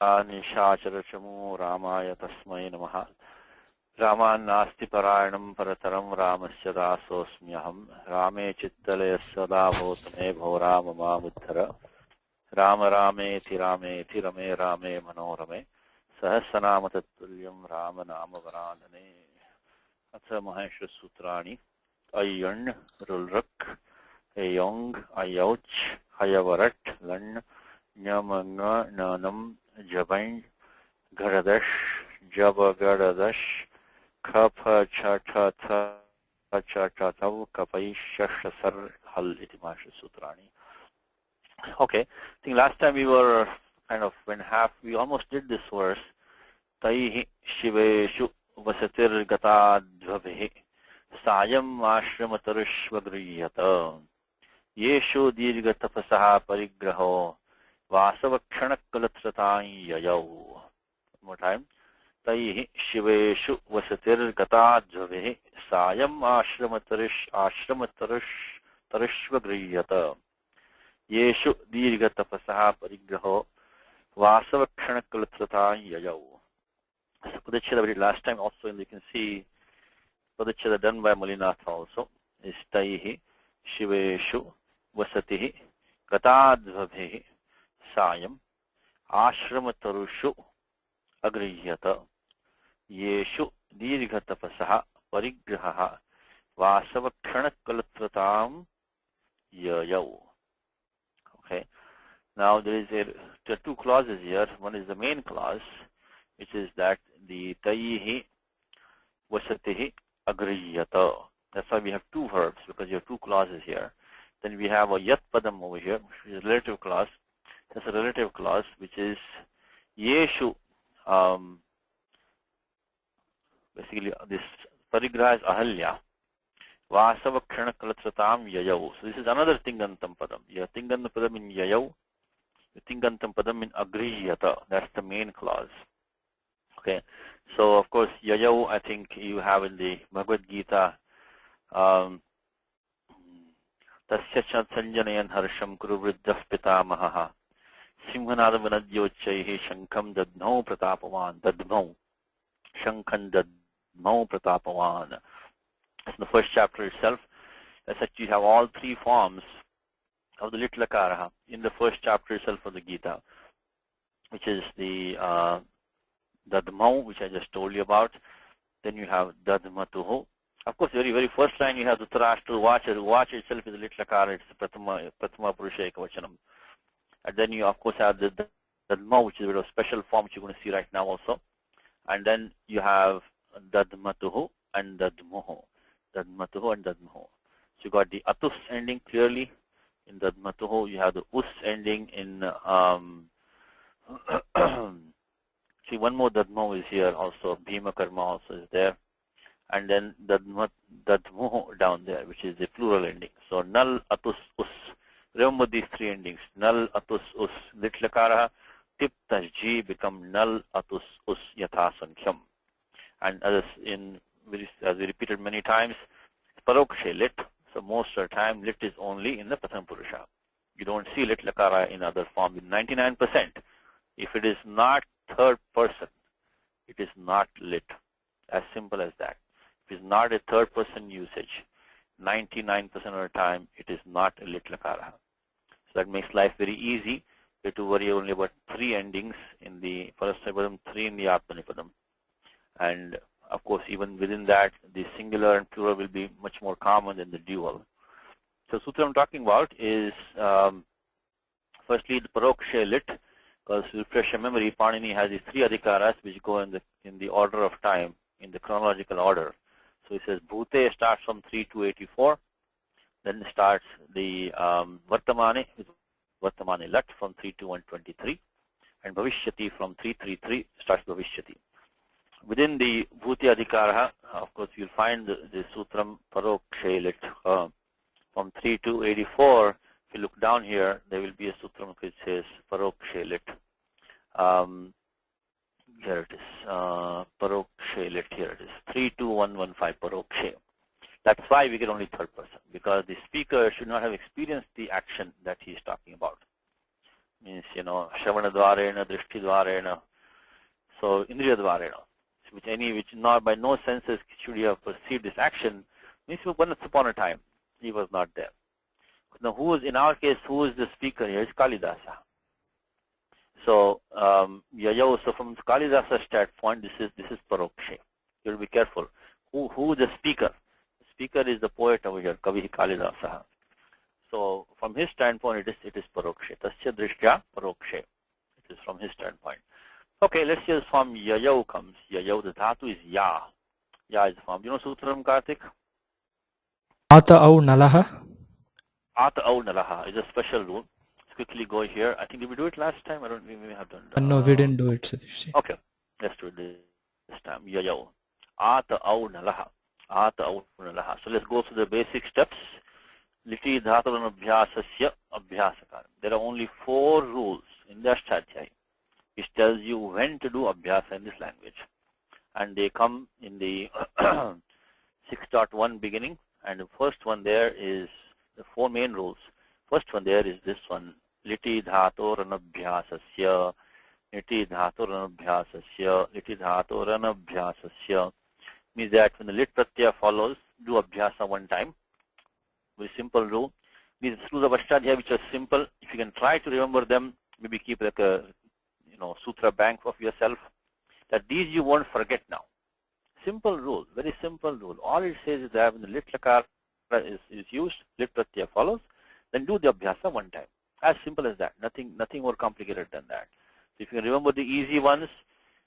निशाचरचमो रामाय तस्मै नमः। रामान्नास्ति परायणं परतरं रामस्य दासोऽस्म्यहम्। रामे चित्तलयः सदा भवतु मे भो राम मामुद्धर। राम रामेति रामेति रमे रामे मनोरमे सहस्रनाम तत्तुल्यं राम नाम वरानने। अथ महेश्वरसूत्राणि अय्यण् रुल्रक् एयोङ् अयौच् हयवरट् लण् ञमङ ननम् जबञ् घरदश् जबगडदश् खफ छठ थ छठौ कपै षष्ठसर् हल् इति महेश्वरसूत्राणि. Okay, I think last time we were kind of went half, we almost did this verse. Taihi shiveshu vasatir gatadvabhi sayam ashramatarushvagriyata yeshu dirga tapasaha parigraho vasavakshanakalatratai yayau. One more time. Taihi shiveshu vasatir gatadvabhi sayam ashramatarushvagriyata Yeshu dirgha tapasaha parigraho vasavakshanakalatrata yayau. So Padachada we did last time also, and you can see Padachada done by Malinatha also. Is Taihi Shiveshu Vasatihi Gatadvabhihi Sayam Ashramatarushu Agriyata Yeshu dirgha tapasaha parigraha vasavakshanakalatratam yayau. Okay. Now there are two clauses here. One is the main clause, which is that the taihi vasatihi agriyata. That's why we have two verbs, because you have two clauses here. Then we have a yat padam over here, which is a relative clause. That's a relative clause, which is yeshu. Basically, this parigraha is ahalya. Vasavakshanakalatratam yayau. So this is another tingantam padam. You have tingantam padam in yayau, the tingantam padam in agriyata. That's the main clause. Okay. So of course yayau, I think you have in the Bhagavad Gita, tasya sanjanayan harsham kuru vriddhah pitamahaha simhanadam vanadyochaihi shankham dadnau pratapavan dadnau shankhan dadnau pratapavan. In the first chapter itself, that's that you have all three forms of the lit lakaraha in the first chapter itself of the Gita, which is the dadmau, which I just told you about. Then you have dadmatuhu. Of course, very first line you have the Dhritarashtra watch. Watch itself is the lit lakara. It's the pratama purusha ekavachanam. And then you of course have the dadmau, which is a bit of special form which you're going to see right now also. And then you have dadmatuhu and dadmuhu. Dadmatuhu and dadmuhu. So you got the atus ending clearly in dadmatuhu. You have the us ending in see, one more dadmu is here also. Bhima karma also is there. And then dadmuhu down there, which is the plural ending. So nal, atus, us. Remember these three endings. Nal, atus, us. Lit lakaraha, tip, tasji become nal, atus, us, yatha sankham. And as we repeated many times, parokshe lit. So most of the time lit is only in the pratham purusha. You don't see lit lakara in other form. In 99%, if it is not third person, it is not lit. As simple as that. If it is not a third person usage, 99% of the time it is not a lit lakara. So that makes life very easy. You have to worry only about three endings in the Parasarpadam, three in the Atmanipadam. And of course, even within that, the singular and plural will be much more common than the dual. So the sutra I'm talking about is firstly the paroksha lit, because to refresh your memory, Panini has these three adhikaras which go in the order of time, in the chronological order. So it says Bhute starts from 3 to 84, then starts the Vartamane with Vartamane lat from 3 to 123, and Bhavishyati from 333 starts Bhavishyati. Within the Bhuti Adhikara, of course, you'll find the Sutram Parokshe lit from 3 to 84. If you look down here, there will be a Sutram which says Parokshe lit. Here it is, Parokshe lit, here it is, 32115 Parokshe. That's why we get only third person, because the speaker should not have experienced the action that he is talking about. means, Shavana Dvarena, Drishti Dvarena, so Indriya Dvarena, which not by no senses should you have perceived this action, means once upon a time he was not there. Now, in our case, who is the speaker here? Is Kalidasa. So, so from Kalidasa's standpoint, this is Parokshe. You will be careful. Who is the speaker? The speaker is the poet over here, Kavi Kalidasa. So, from his standpoint, it is Parokshe. Tasya Drishtya Parokshe. It is from his standpoint. Okay, let's see the form Yayau comes. Yayau, the dhatu is Ya. Ya is the form. You know Sutram, Karthik? Ata au nalaha? Ata au nalaha is a special rule. Let's quickly go here. I think did we do it last time? We may have done. No, we didn't do it, Satishji. Okay, let's do it this time. Yayau. Ata au nalaha. Ata au nalaha. So let's go through the basic steps. Liti dhatu abhyasasya abhyasakar. There are only 4 rules in the Ashtadhyayi which tells you when to do abhyasa in this language. And they come in the 6.1 beginning. And the first one there is the 4 main rules. First one there is this one. Liti dhatoranabhyasasya. Liti dhatoranabhyasasya. Liti dhatoranabhyasasya. Means that when the lit pratyaya follows, do abhyasa one time. Very simple rule. These rules of Ashtadhyayi which are simple. If you can try to remember them, maybe keep like a sutra bank of yourself. That these you won't forget now. Simple rule, very simple rule. All it says is that when the lit lakara is used, lit pratyaya follows, then do the abhyasa one time. As simple as that. Nothing more complicated than that. So if you can remember the easy ones,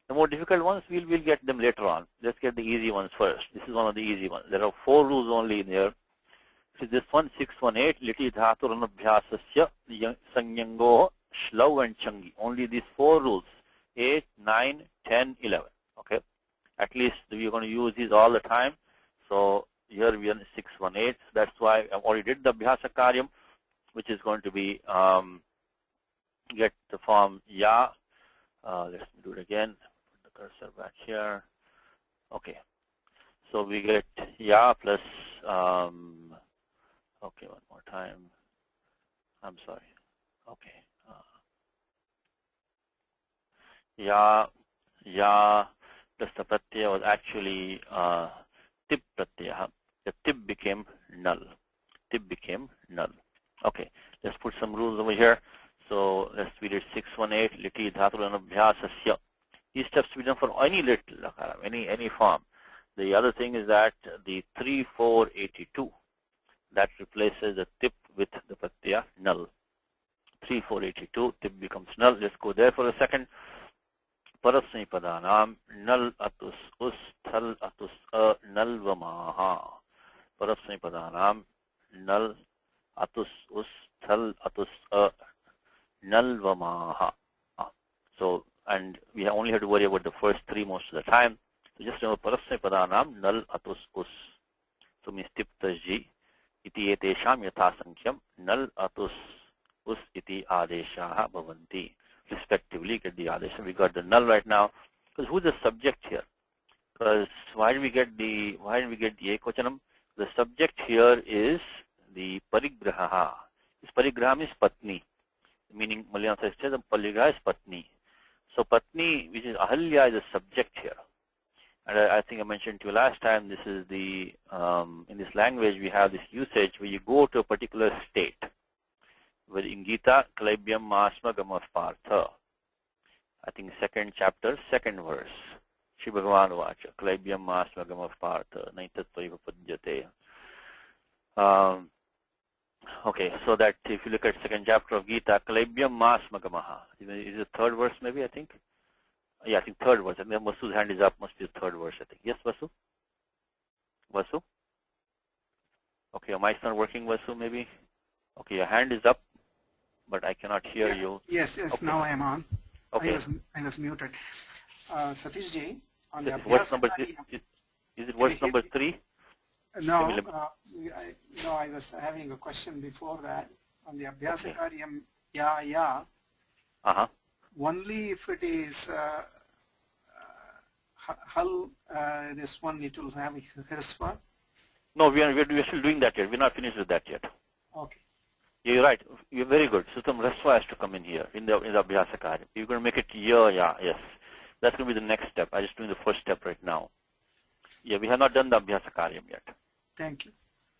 the more difficult ones, we'll get them later on. Let's get the easy ones first. This is one of the easy ones. There are 4 rules only in here. So this one, 618, liti dhatu ranabhyasasya sanyango shlav and changi. Only these 4 rules, 8, 9, 10, 11. Okay. At least we are going to use these all the time. So here we are in 618. That's why I already did the abhyasa karyam, which is going to be get the form ya. Let's do it again. Put the cursor back here. Okay. So we get ya plus. Okay, one more time. I'm sorry. Okay. Ya plus the pratyaya was actually tip pratyaya. The tip became null. Tip became null. Okay, let's put some rules over here. So let's read it 618 liti dhatu ranabhyasasya. These steps to be done for any lit lakara, any form. The other thing is that the 3482 that replaces the tip with the pratyaya null. 3482 tip becomes null. Let's go there for a second. Parasmi padanam null atus us thal atus a null vamaha. Parasmi padanam null atus us thal atus a null vamaha. So, and we only have to worry about the first 3 most of the time. So just remember parasmi padanam null atus us. So means tip tasji iti etesham yatha sankyam null atus us iti adeshaha bhavanti. Respectively, get the adesha. We got the null right now. Because who's the subject here? Because why did we get the ekvachanam? The subject here is the parigraha. This parigraha is patni, meaning Malayalam says the parigraha is patni. So patni, which is ahalya, is the subject here. And I think I mentioned to you last time. This is the in this language we have this usage where you go to a particular state. With in Gita, Kalaibyam Masma Gamaf Partha. I think 2nd chapter, 2nd verse. Shri Bhagavan Vacha. Kalaibyam Masma Gamaf Partha. Naitatvaiva Padyate. Okay, so that if you look at 2nd chapter of Gita, Kalaibyam Masma Gamaha. Is it 3rd verse maybe, I think? Yeah, I think 3rd verse. I think Vasu's hand is up, must be the 3rd verse, I think. Yes, Vasu? Vasu? Okay, your mic's not working, Vasu, maybe? Okay, your hand is up, but I cannot hear you. Yes, okay. Now I am on. Okay. I was muted. Satish ji, on the verse number is it verse number 3? No, I was having a question before that. On the Abhyasa Karyam, ya. Only if it is hal, this one it will have Hirsva? No, we are still doing that yet. We're not finished with that yet. Okay. You're right. You're very good. Sutram Rasva has to come in here in the Abhyasa Karya. You're going to make it ya, yes. That's going to be the next step. I'm just doing the first step right now. Yeah, we have not done the Abhyasa Karyam yet. Thank you.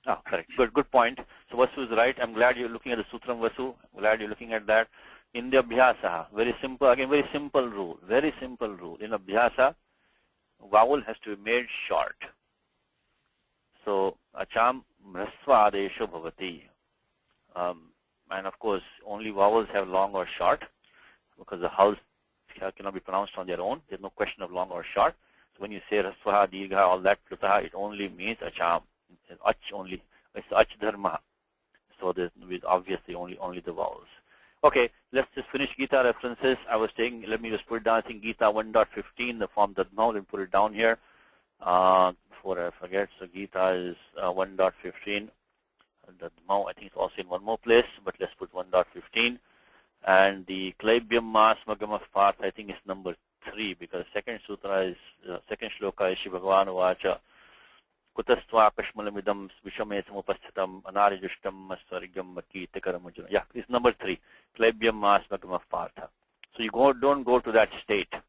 Ah, correct. Good point. So Vasu is right. I'm glad you're looking at the Sutram Vasu. I'm glad you're looking at that. In the Abhyasa, very simple, again, very simple rule. Very simple rule. In Abhyasa, vowel has to be made short. So, Acham Rasva Adesho Bhavati. And of course, only vowels have long or short because the vowels cannot be pronounced on their own. There's no question of long or short. So when you say Rasvaha, Dirgha, all that, Plutaha, it only means Acham. It's Ach only. It's Ach Dharma. So there's obviously only the vowels. Okay, let's just finish Gita references. I was saying, let me just put it down. I think Gita 1.15, the form Dadmau, let me put it down here before I forget. So Gita is 1.15. Dadmau, I think it's also in one more place, but let's put 1.15. And the Klaibyam Mas Magam of Parth, I think is number 3 because second sutra is, second shloka is Shri Bhagavan Vacha. Kutastva Kashmalamidam Vishame Samupasthitam Anarijushtam Maswarigam Maki Tikaramujuna. Yeah, it's number 3. Klaibyam Mas Magam of Partha. So you don't go to that state.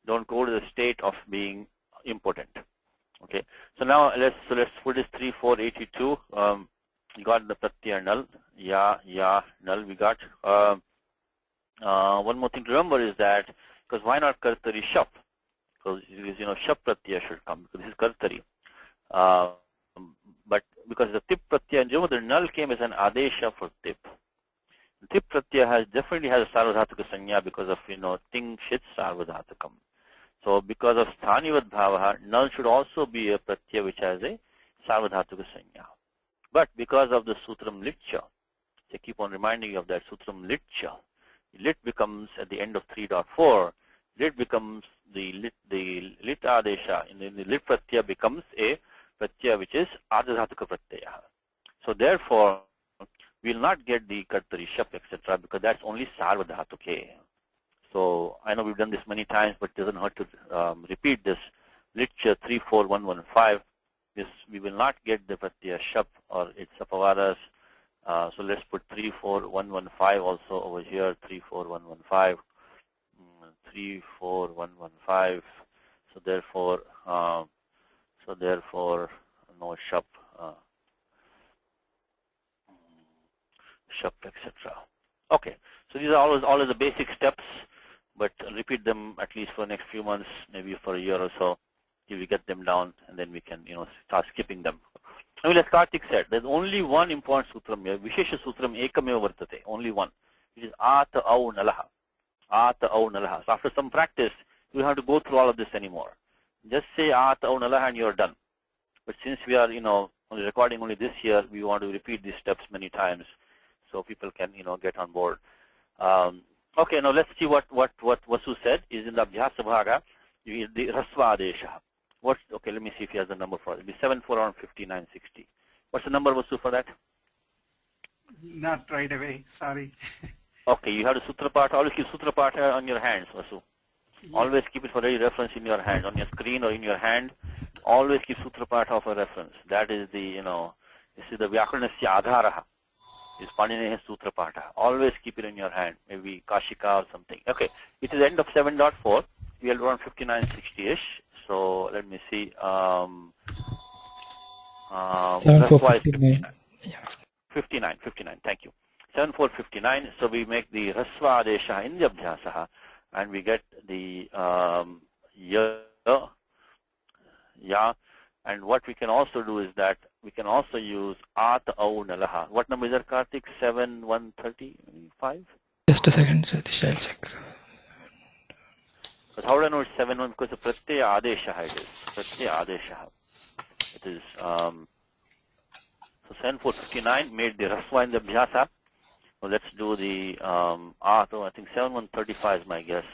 Don't go to the state of being impotent. Okay. So now let's put this 3, 4, 82. You got the pratyaya null. Ya, null. We got. One more thing to remember is that because why not kartari shap? Because shap pratyaya should come because this is kartari. But because the tip pratyaya, the null came as an adesha for tip. The tip pratyaya definitely has a sarvadhatuka sanya because of ting shit sarvadhatukam. So because of sthanivad bhavaha, null should also be a pratyaya which has a sarvadhatuka sanya. But because of the sutram litcha, so keep on reminding you of that sutram litcha. Lit becomes at the end of 3.4. Lit becomes the lit adesha. In the lit pratyaya becomes a pratyaya which is ardhadhatuka pratyaya. So therefore, we will not get the kartari shap etc. because that's only sarvadhatuke. So I know we've done this many times, but it doesn't hurt to repeat this. Litcha 34115. This we will not get the pratyaya shap or its apavadas. So let's put 34115 also over here. 34115. 34115. So therefore, no shap, etc. Okay. So these are always the basic steps, but repeat them at least for the next few months, maybe for a year or so, till we get them down, and then we can start skipping them. I mean, as Karthik said, there's only one important sutram here. Vishesha sutram ekameva vartate. Only one. Which is ata au nalaha. Ata au nalaha. So after some practice, you don't have to go through all of this anymore. Just say ata au nalaha and you're done. But since we are, only recording only this year, we want to repeat these steps many times so people can, get on board. Okay, now let's see what Vasu said is in the Abhyasa Bhaga, the Rasva Adesha. Okay, let me see if he has the number for it. It'll be 745960. What's the number, Vasu, for that? Not right away, sorry. Okay, you have the Sutra Part. Always keep Sutra Part on your hands, Vasu. Yes. Always keep it for ready reference in your hand, on your screen or in your hand. Always keep Sutra Part of a reference. That is the, this is the Vyakaranasya Adharaha. Is Panineya Sutra Pata. Always keep it in your hand, maybe Kashika or something. Okay, it is end of 7.4. We are around 5960-ish. So let me see. 7459. 59. Thank you. 7459. So we make the Rasva Adesha in the Abhyasaha, and we get the ya. And what we can also do is that we can also use At Au Nalaha. What number is that, Karthik? 7135? Just a second, Satish, I'll check. But how do I know it's 71? Because the Pratyaya Adesha it is. Pratyaya Adesha. It is, so 7459 made the Rasva in the Abhyasa. So let's do the I think 7135 is my guess.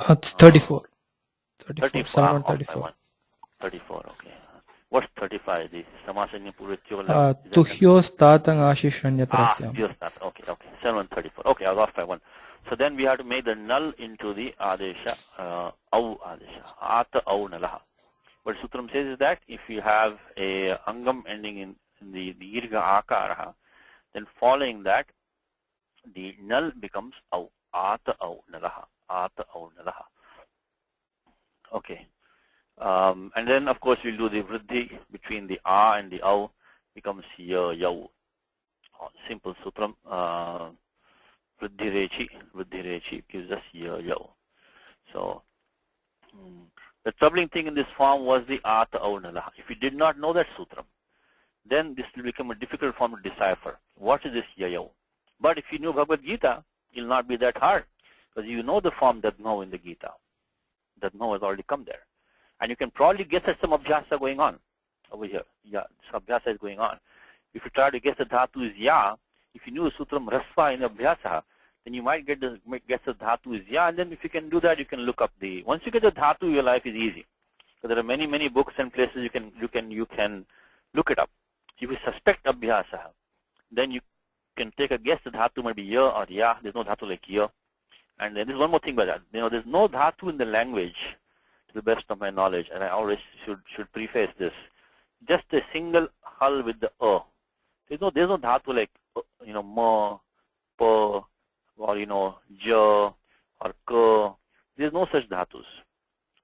It's 34. 34. 7134. 34, okay. What's 35? The Samasanya Purityola. Tuhyos Tatang Ashishranyatrasyam. Okay. 7134. Okay, I was off by one. So then we have to make the null into the Adesha, Au Adesha. Ata Au Nalaha. What Sutram says is that if you have a Angam ending in the dirgha akara, then following that, the null becomes au, ata au nalaha, ata au nalaha. Okay. And then, of course, we'll do the vriddhi between the a and the au, becomes ya, yau. Simple sutram. Vriddhi rechi gives us ya, yau. So, the troubling thing in this form was the ata au nalaha. If you did not know that sutram, then this will become a difficult form to decipher. What is this ya, yau? But if you know Bhagavad Gita, it will not be that hard, because you know the form dadmau in the Gita. Dadmau has already come there. And you can probably guess at some abhyasa going on over here. Yeah, some abhyasa is going on. If you try to guess the dhatu is ya, if you knew sutram rasva in abhyasa, then you might guess the dhatu is ya, and then if you can do that, you can look up the, once you get the dhatu, your life is easy. So there are many, many books and places you can look it up. If you suspect abhyasa, then you can take a guess the dhatu might be ya or ya. There's no dhatu like ya. And then there's one more thing about that. There's no dhatu in the language, to the best of my knowledge, and I always should preface this. Just a single hal with the a. There's no dhatu like ma, pa, or ja or ka. There's no such dhatus.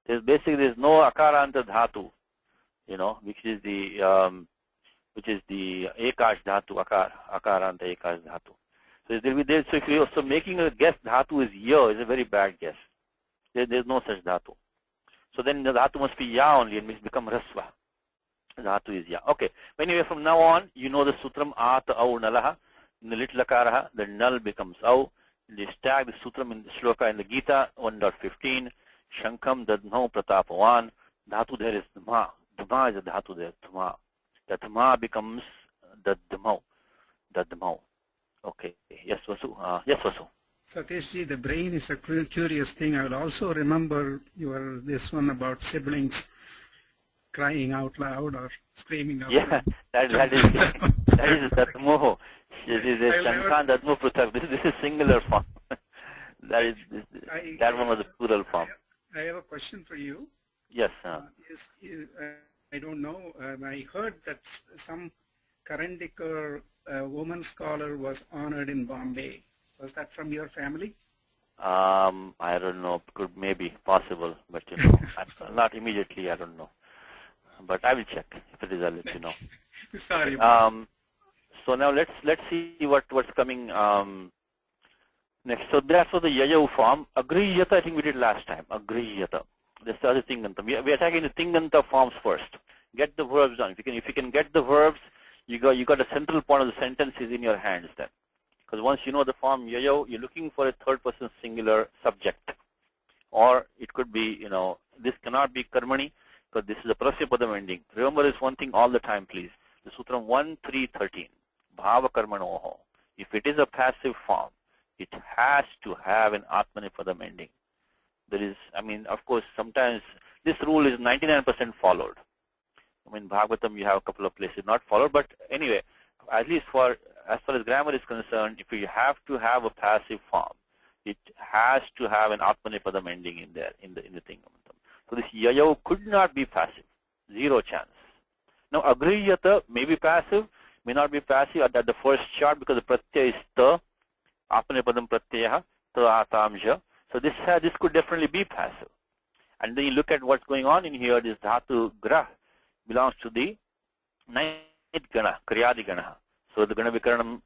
There's no akaranta dhatu, which is the ekash dhatu, akaranta ekash dhatu. So there will be there. So if you're also making a guess, dhatu is ya, is a very bad guess. There's no such dhatu. So then the dhatu must be ya only, and it become rasva. Dhatu is ya. Okay. Anyway, from now on, you know the sutram ata au nalaha. In the little akaraha, the null becomes au. They tag the sutram in the shloka in the Gita 1.15. Shankam dadmau pratapavan. Dhatu there is dhamma. Dhamma is a dhatu there. Dhamma. The dhamma becomes dadmau. Dadmau. Okay. Yes, Vasu. Yes, Vasu. Sateshji, the brain is a curious thing. I will also remember this one about siblings crying out loud or screaming out loud. That is Dadmo. This is a Shankan Dadmo Pruthak. This is singular form. That one was a plural form. I have a question for you. Yes. I don't know. I heard that some Karandikar woman scholar was honored in Bombay. Was that from your family? I don't know. Could maybe possible, but not immediately. I don't know. But I will check. If it is, I'll let you know. Sorry. So now let's see what's coming next. So that's for the yayau form. Agriyata, I think we did last time. Agriyata. This is the Tinganta. We are attacking the Tinganta forms first. Get the verbs done. If you can get the verbs, you got the central point of the sentence is in your hands then. Because once you know the form yayau, you're looking for a third person singular subject. Or it could be, this cannot be karmani, because this is a prasyapadam ending. Remember this one thing all the time, please. The Sutram 1.3.13. Bhava karmanoho. If it is a passive form, it has to have an atmanipadam ending. There is, of course, sometimes this rule is 99% followed. In Bhagavatam, you have a couple of places not followed, but anyway, at least as far as grammar is concerned, if you have to have a passive form, it has to have an atmanipadam ending in there, in the Tingamantam. So this yayau could not be passive, zero chance. Now agriyata may be passive, may not be passive at the first chart because the pratyaya is ta, atmanipadam pratyaha, ta atamja. So this could definitely be passive. And then you look at what's going on in here. This dhatu grah belongs to the ninth gana, kriyadi gana. So the gana vikaranam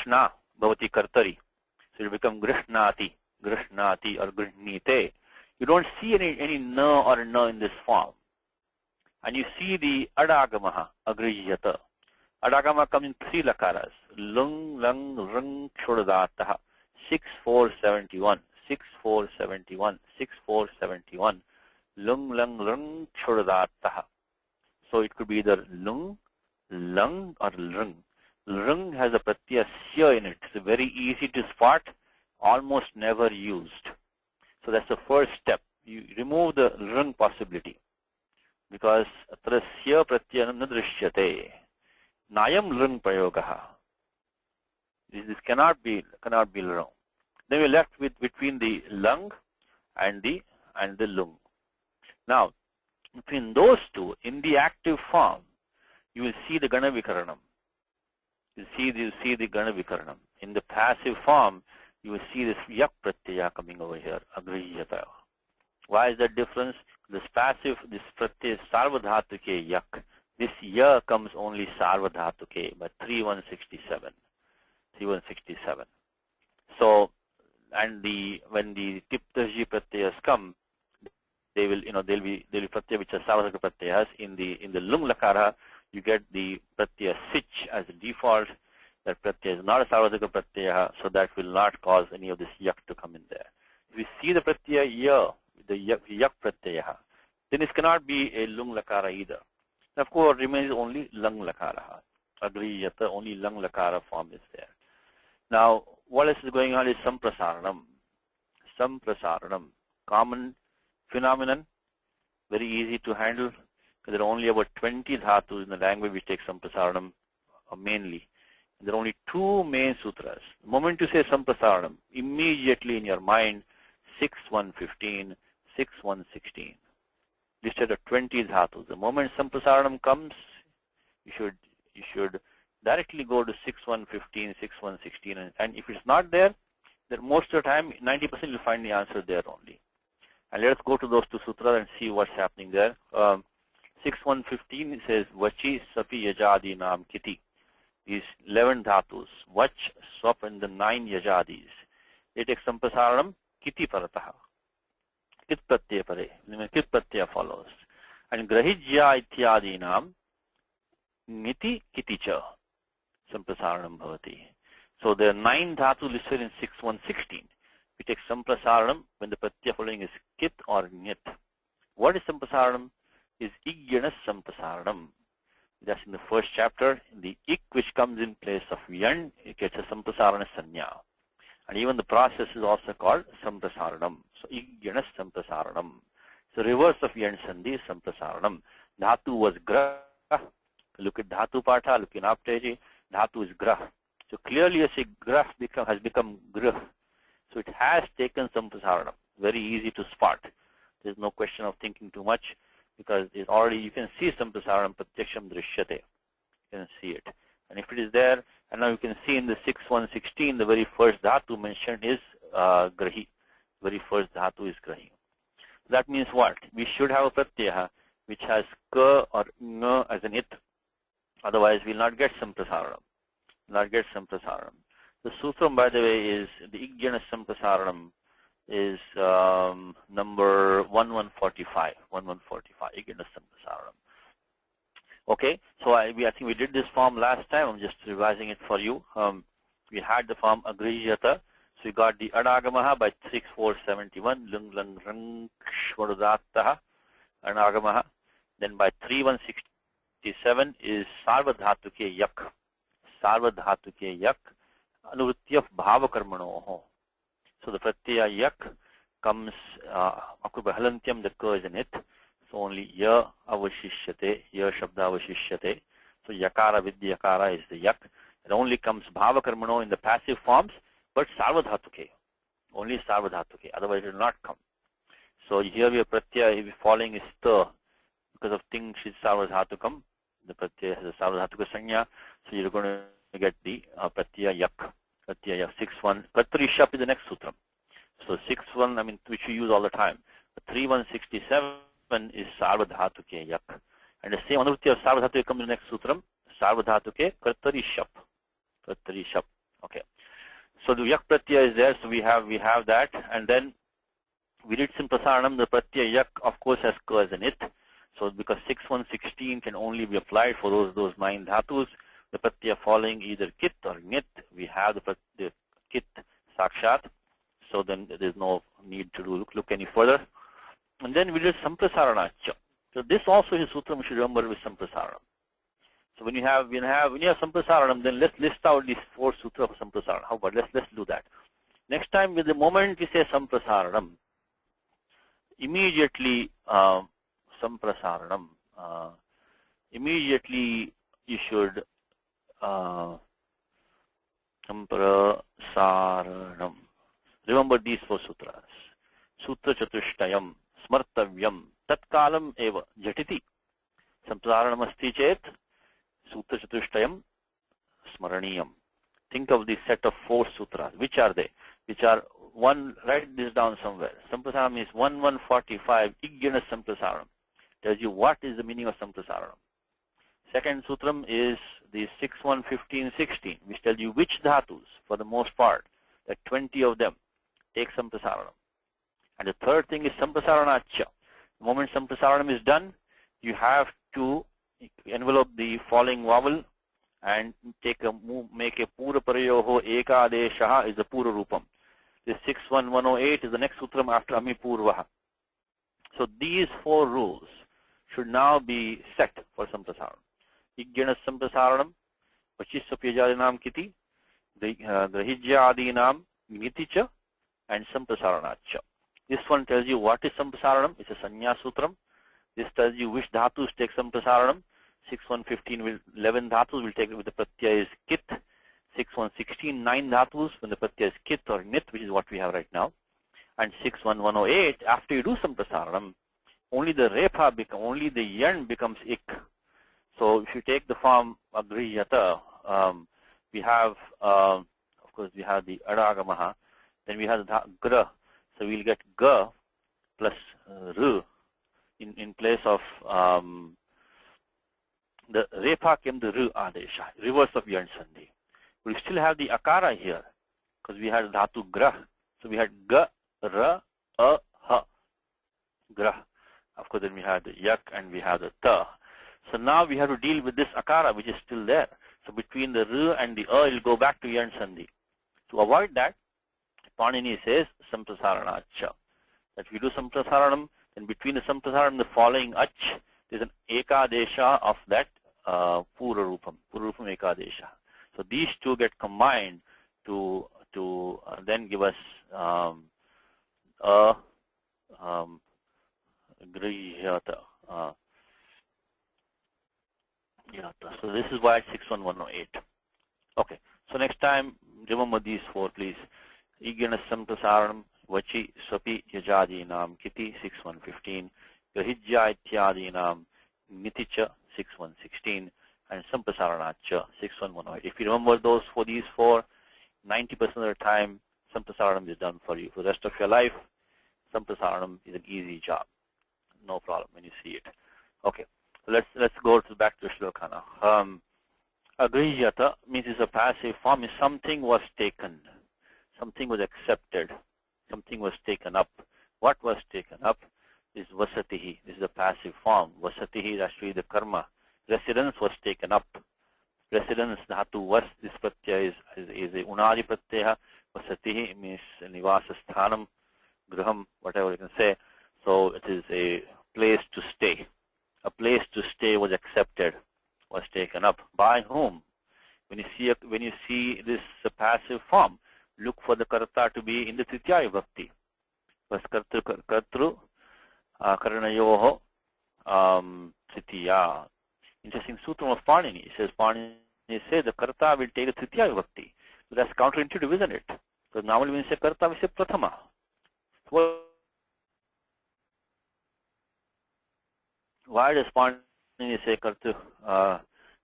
shna bhavati kartari. So it will become grishnati or grihnite. You don't see any na or na in this form. And you see the adagamaha, agriyata. Adagama comes in three lakaras. Lung, lang, rung, shodadataha. 6471. 6471. 6471. Lung, lang, rung, shodadataha. So it could be either lung, lung, or lung. Lung has a pratyaya sya in it. It's very easy to spot, almost never used. So that's the first step. You remove the lung possibility. Because atrasya pratyanam nadrishyate. Nayam lung prayogaha. This cannot be lung. Then we're left with between the lung and the lung. Now, between those two, in the active form, you will see the gana vikaranam. You see the Gana Vikaranam. In the passive form, you will see this yak pratyaya coming over here, agrihyata. Why is that difference? This passive, this pratyaya sarvadhatuke yak. This ya comes only sarvadhatuke by 3167. 3167. So, and when the tiptaji pratyayas come, they will, they'll be pratyaya which are sarvadhatuka pratyayas. In the lung lakara, you get the pratyaya sich as a default. That pratyaya is not a sarvadhatuka pratyaya, so that will not cause any of this yak to come in there. If we see the pratyaya ya, the yak pratyaya, then it cannot be a lung lakara either. And of course, remains only lung lakara. Agriyata, only lung lakara form is there. Now, what else is going on is samprasaranam. Samprasaranam, common phenomenon, very easy to handle. There are only about 20 dhatus in the language which take samprasaranam mainly. There are only two main sutras. The moment you say samprasaranam, immediately in your mind, 6.1.15, 6.1.16. Listed at 20 dhatus. The moment samprasaranam comes, you should directly go to 6.1.15, 6.1.16, and if it's not there, then most of the time, 90% you'll find the answer there only. And let us go to those two sutras and see what's happening there. 6.1.15 says vachi sapi yajadi nam kiti. These 11 dhatus, vach, swap, and the 9 yajadis. They take samprasaranam kiti parataha. Kit pratyaya pare. Kit pratyaya follows. And grahijya ityadi nam niti kiticha. Samprasaranam bhavati. So there are 9 dhatu listed in 6.1.16. We take samprasaranam when the pratyaya following is kit or nit. What is samprasaranam? Is igyanas samprasaranam. That's in the first chapter. The ik which comes in place of yan, it gets a samprasarana sanya. And even the process is also called samprasaranam. So igyanas samprasaranam. So reverse of yan sandhi is samprasaranam. Dhatu was grah. Look at dhatu patha, look in apteji. Dhatu is grah. So clearly you see grah has become grah. So it has taken samprasaranam. Very easy to spot. There's no question of thinking too much, because it's already, you can see samprasaranam pratyaksham drishyate. You can see it. And if it is there, and now you can see in the 6.1.16, the very first dhatu mentioned is grahi. Very first dhatu is grahi. That means what? We should have a pratyaya which has ka or nga as an it. Otherwise, we'll not get samprasaranam. Not get samprasaranam. The sutram, by the way, is the igyanas samprasaranam is number 1145. 1145. Igyanas samprasaranam. Okay, so I think we did this form last time. I'm just revising it for you. We had the form agrihyata. So we got the anagamaha by 6.4.71. Lung lang rang shvarudattaha anagamaha. Then by 3.1.67 is sarvadhatuke yak. Sarvadhatuke yak. Anuvrityaf bhavakarmanoho. So the pratyaya yak comes akubahalantyam, the ka is in it. So only ya avashishyate, ya shabda avashishyate. So yakara vidyakara is the yak. It only comes bhavakarmano in the passive forms, but sarvadhatuke. Only sarvadhatuke. Otherwise it will not come. So here we have pratyaya falling is ta. Because of things is sarvadhatukam. The pratyaya has a sarvadhatuka sanya. So you're going to get the pratyaya yak. Pratyaya yak 6.1. Katrishap is the next sutram. So 6.1, I mean, which we use all the time. 3.1.67 is sarvadhatuke yak. And the same anuvritti of sarvadhatuke comes in the next sutram. Sarvadhatuke kartarishap. Kartarishap. Okay. So the yak pratyaya is there. So we have that. And then we did samprasaranam. The pratyaya yak, of course, has ka as an it. So because 6.1.16 can only be applied for those 9 dhatus, the pratyaya following either kit or nit, we have the kit sakshat. So then there is no need to look any further. And then we did samprasaranacha. So this also is a sutra we should remember with samprasaranam. So when you have samprasaranam, then let's list out these 4 sutras of samprasaranam. How about let's do that. Next time, with the moment we say samprasaranam, immediately samprasaranam, immediately you should samprasaranam. Remember these 4 sutras. Sutra chatushtayam, smartavyam, tatkalam eva, jatiti. Samprasaranam asti chet, sutra chatushtayam, Smaraniyam. Think of the set of 4 sutras. Which are they? Which are one, write this down somewhere. Samprasaranam is 1145 Igyana Samprasaranam. Tells you what is the meaning of Samprasaranam. Second sutram is the 6.1.15.16, which tells you which dhatus, for the most part, that 20 of them take Samprasaranam. And the third thing is Samprasaranacha. The moment Samprasaranam is done, you have to envelope the falling vowel and make a Pura Parayoho Ekadeshaha is the Pura Rupam. The 6.1.108 is the next sutram after Ami Purvaha. So these 4 rules should now be set for Samprasaranam. Igyana Samprasaranam, Vachisapyajadinam Kiti, Grahijyadinam Niticha, and Samprasaranacha. This one tells you what is Samprasaranam. It's a Sanya Sutram. This tells you which dhatus take Samprasaranam. 6.1.15 will 11 dhatus will take it with the pratyaya is kit. 6.1.16 9 dhatus when the pratyaya is kit or nit, which is what we have right now. And 6.1.108 after you do Samprasaranam, only the repha only the yan becomes ik. So if you take the form agriyata, we have of course we have the adagamaha, then we have the gra. So we'll get ga plus r in place of the repha came the r adesha, reverse of yan sandhi. We still have the akara here because we had dhatu gra. So we had ga, ra, a, ha, gra. Of course then we had the yak and we have the ta. So now we have to deal with this akara which is still there. So between the r and the it will go back to yan sandhi. To avoid that, Panini says Samprasaranacha. That we do Samprasaranam, then between the Samprasaranam the following ach, there is an ekadesha of that Pura Rupam ekadesha. So these two get combined to then give us grihata. So this is why it's 6.1.108. Okay. So next time remember these 4, please. Igyana Samprasaranam, Vachi Swapi Yajadinam Kiti 6.1.15, Grahijya Ityadinam Niticha 6.1.16, and Samprasaranacha 6.1.108. If you remember those for these 4, 90% of the time Samprasaranam is done for you. For the rest of your life, Samprasaranam is an easy job. No problem when you see it. Okay. So let's go back to Shlokana. Agriyata means it's a passive form. Is something was taken, something was accepted, something was taken up. What was taken up is vasatihi. This is a passive form. Vasatihi is actually the karma. Residence was taken up. Residence dhatu was. This pratyaya is a unadi pratyaya. Vasatihi means nivasa sthanam, graham, whatever you can say. So it is a place to stay. A place to stay was accepted, was taken up. By whom? When you see this passive form, look for the karta to be in the Tritiya Vibhakti. Was kartru karanayoho Tritiya. Interesting sutra of Panini. It says Panini says the karta will take a Tritiya Vibhakti. So that's counterintuitive, isn't it? Because normally when you say karta, we say prathama. So why does Panini say kartu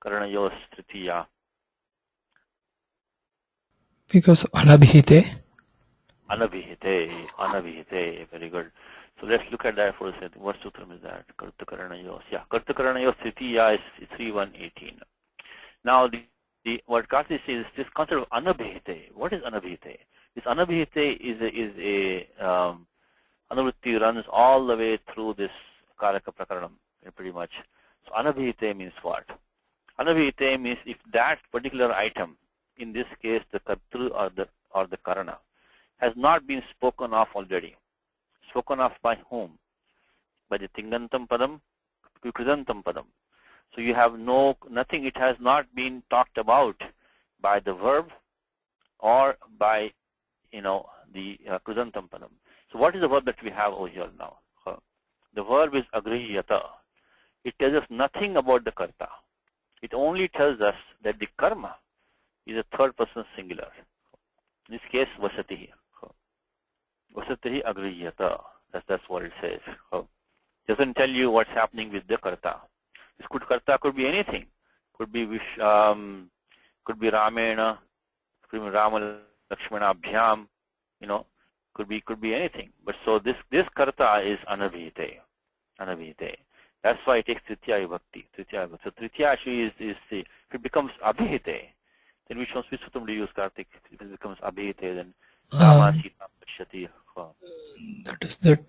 karanayos Tritiya? Because anabhite. Anabhite, very good. So let's look at that for a second. What sutram is that? Karta karanayos. Yeah, karta karanayos Tritiya is 3.1.18. Now what Karthi says is this concept of anabhite. What is anabhite? This anabhite is a anuvritti runs all the way through this karaka prakaranam pretty much. So anabhite means what? Anabhite means if that particular item, in this case the kartru or the karana, has not been spoken of already. Spoken of by whom? By the tingantam padam, kridantam padam. So you have nothing, it has not been talked about by the verb or by, the kridantam padam. So what is the verb that we have over here now? The verb is agrihiyata. It tells us nothing about the karta. It only tells us that the karma is a third person singular. In this case, vasatihi. Vasatihi agrihiyata. That's what it says. Doesn't tell you what's happening with the karta. This karta could be anything. Could be could be Ramena, could be Rama Lakshmana Abhyam, could be anything. But so this karta is anabhite. That's why it takes Tritiya Vibhakti. So Tritiya actually is the, if it becomes abhite, then which sutam do you use, Kartik? If it becomes abhite, then Rama Sita Pashati. That is that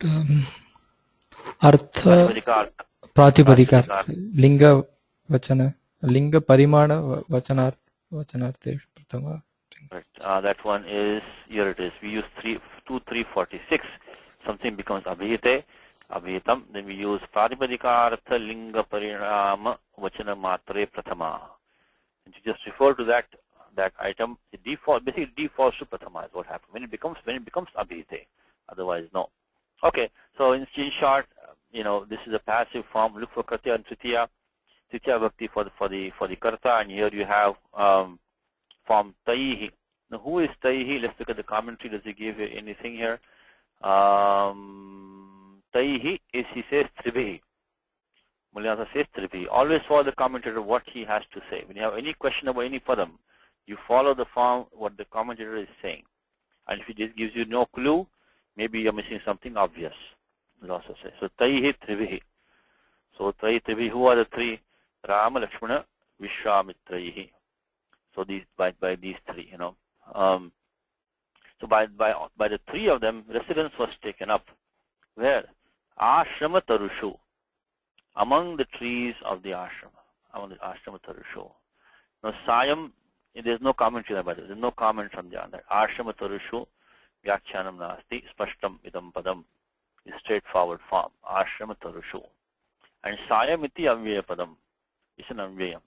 Artha Pratipadika Linga Vachana Linga Parimana Vachanarthe Pratama. Right. That one is, here it is. We use 346. Something becomes abhite, abhitam. Then we use pratipadika linga parinama vachana matre prathama. And to just refer to that item, it basically defaults to prathama is what happens when it becomes abhite. Otherwise, no. Okay. So in short, this is a passive form. Look for Kritya and Tritiya Bhakti for the karta, and here you have form Taihi. Now, who is Taihi? Let's look at the commentary. Does he give you anything here? Taihi is, he says, Tribhi. Mulyasa says Tribhi. Always follow the commentator what he has to say. When you have any question about any padam, you follow the form, what the commentator is saying. And if it gives you no clue, maybe you're missing something obvious. We'll also say. So, Taihi Tribhi. So, Taihi Tribhi, who are the three? Rama, Lakshmana, Vishwamitraihi. So these by these three, So by the three of them, residence was taken up. Where? Ashrama Tarushu. Among the trees of the ashrama. Among the Ashrama Tarushu. Now Sayam, there's no commentary about it. There's no comment from the other. Ashrama Tarushu, Vyakchanam Nasti, Spashtam Idam Padam. Is straightforward form. Ashrama Tarushu. And Sayam iti Avyeya Padam. It's an Avveyam.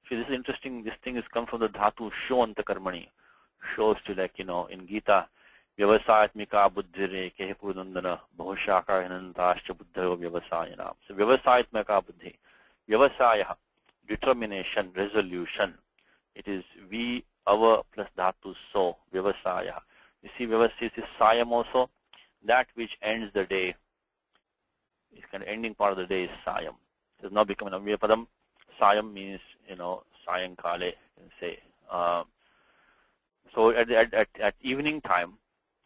See, this is interesting. This thing has come from the dhatu shonta karmani. Shows to, like, in Gita, vyavasayatmika buddhire kehe purandana bahushaka hinantascha buddhayo vyavasayanam. So vyavasayatmika buddhi. Vyavasaya, determination, resolution. It is we, our plus dhatu so, vyavasaya. You see, vyavasya is sayam also. That which ends the day. It's kind of ending part of the day is sayam. So it's now becoming a padam. Sayam means, sayankale, you can say. So at evening time,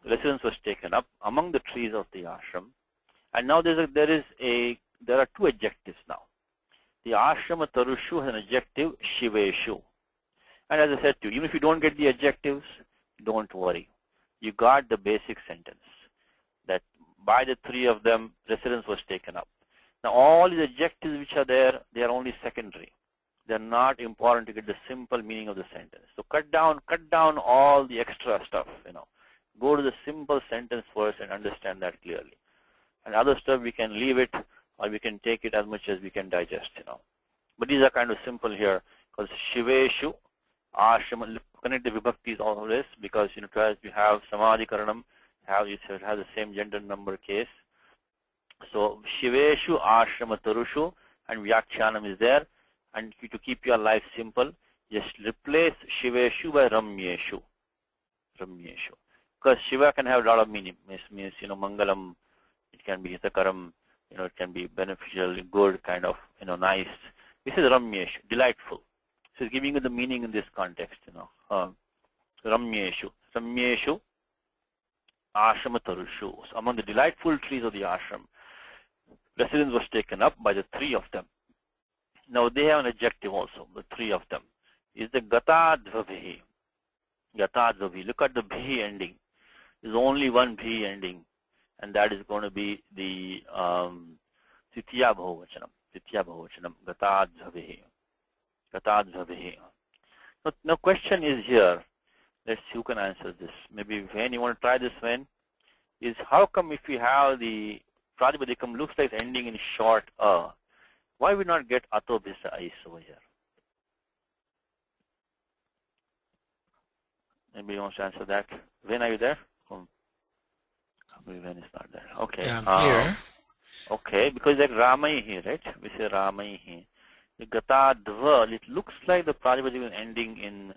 residence was taken up among the trees of the ashram, and now there are two adjectives now. The ashrama tarushu has an adjective, shiveshu, and as I said to you, even if you don't get the adjectives, don't worry. You got the basic sentence that by the three of them, residence was taken up. Now all the adjectives which are there, they are only secondary. They are not important to get the simple meaning of the sentence. So cut down all the extra stuff, Go to the simple sentence first and understand that clearly. And other stuff we can leave it, or we can take it as much as we can digest, But these are kind of simple here, because Shiveshu, Ashrama, connect the vibhaktis always, because, as you have Samadhi Karanam, it has the same gender number case. So Shiveshu, Ashrama Tarushu, and Vyakchanam is there. And to keep your life simple, just replace Shiveshu by Ramyeshu. Because Shiva can have a lot of meaning. It means, Mangalam, it can be Hitakaram, it can be beneficial, good, kind of, nice. This is Ramyeshu, delightful. So it's giving you the meaning in this context, Ramyeshu. Ramyeshu, Ashrama Tarushu. So among the delightful trees of the ashram, residence was taken up by the three of them. Now they have an adjective also, the three of them. Is the Gatadvabhi. Gatadvabhi. Look at the bhi ending. There's only one bhi ending, and that is going to be the Titiya Bhavachanam. Gatadvabhi. Now question is here. Let's see who can answer this. Maybe Ven, you want to try this, Ven? Is how come if we have the Pratipadikam looks like ending in short why we not get Ato Bhisa Ais over here? Maybe you want to answer that. Ven, are you there? Maybe Ven is not there. Okay. Yeah, I'm here. Okay, because like Ramaihi, right? We say Ramaihi. The Gatadva, it looks like the Pratipadikam ending in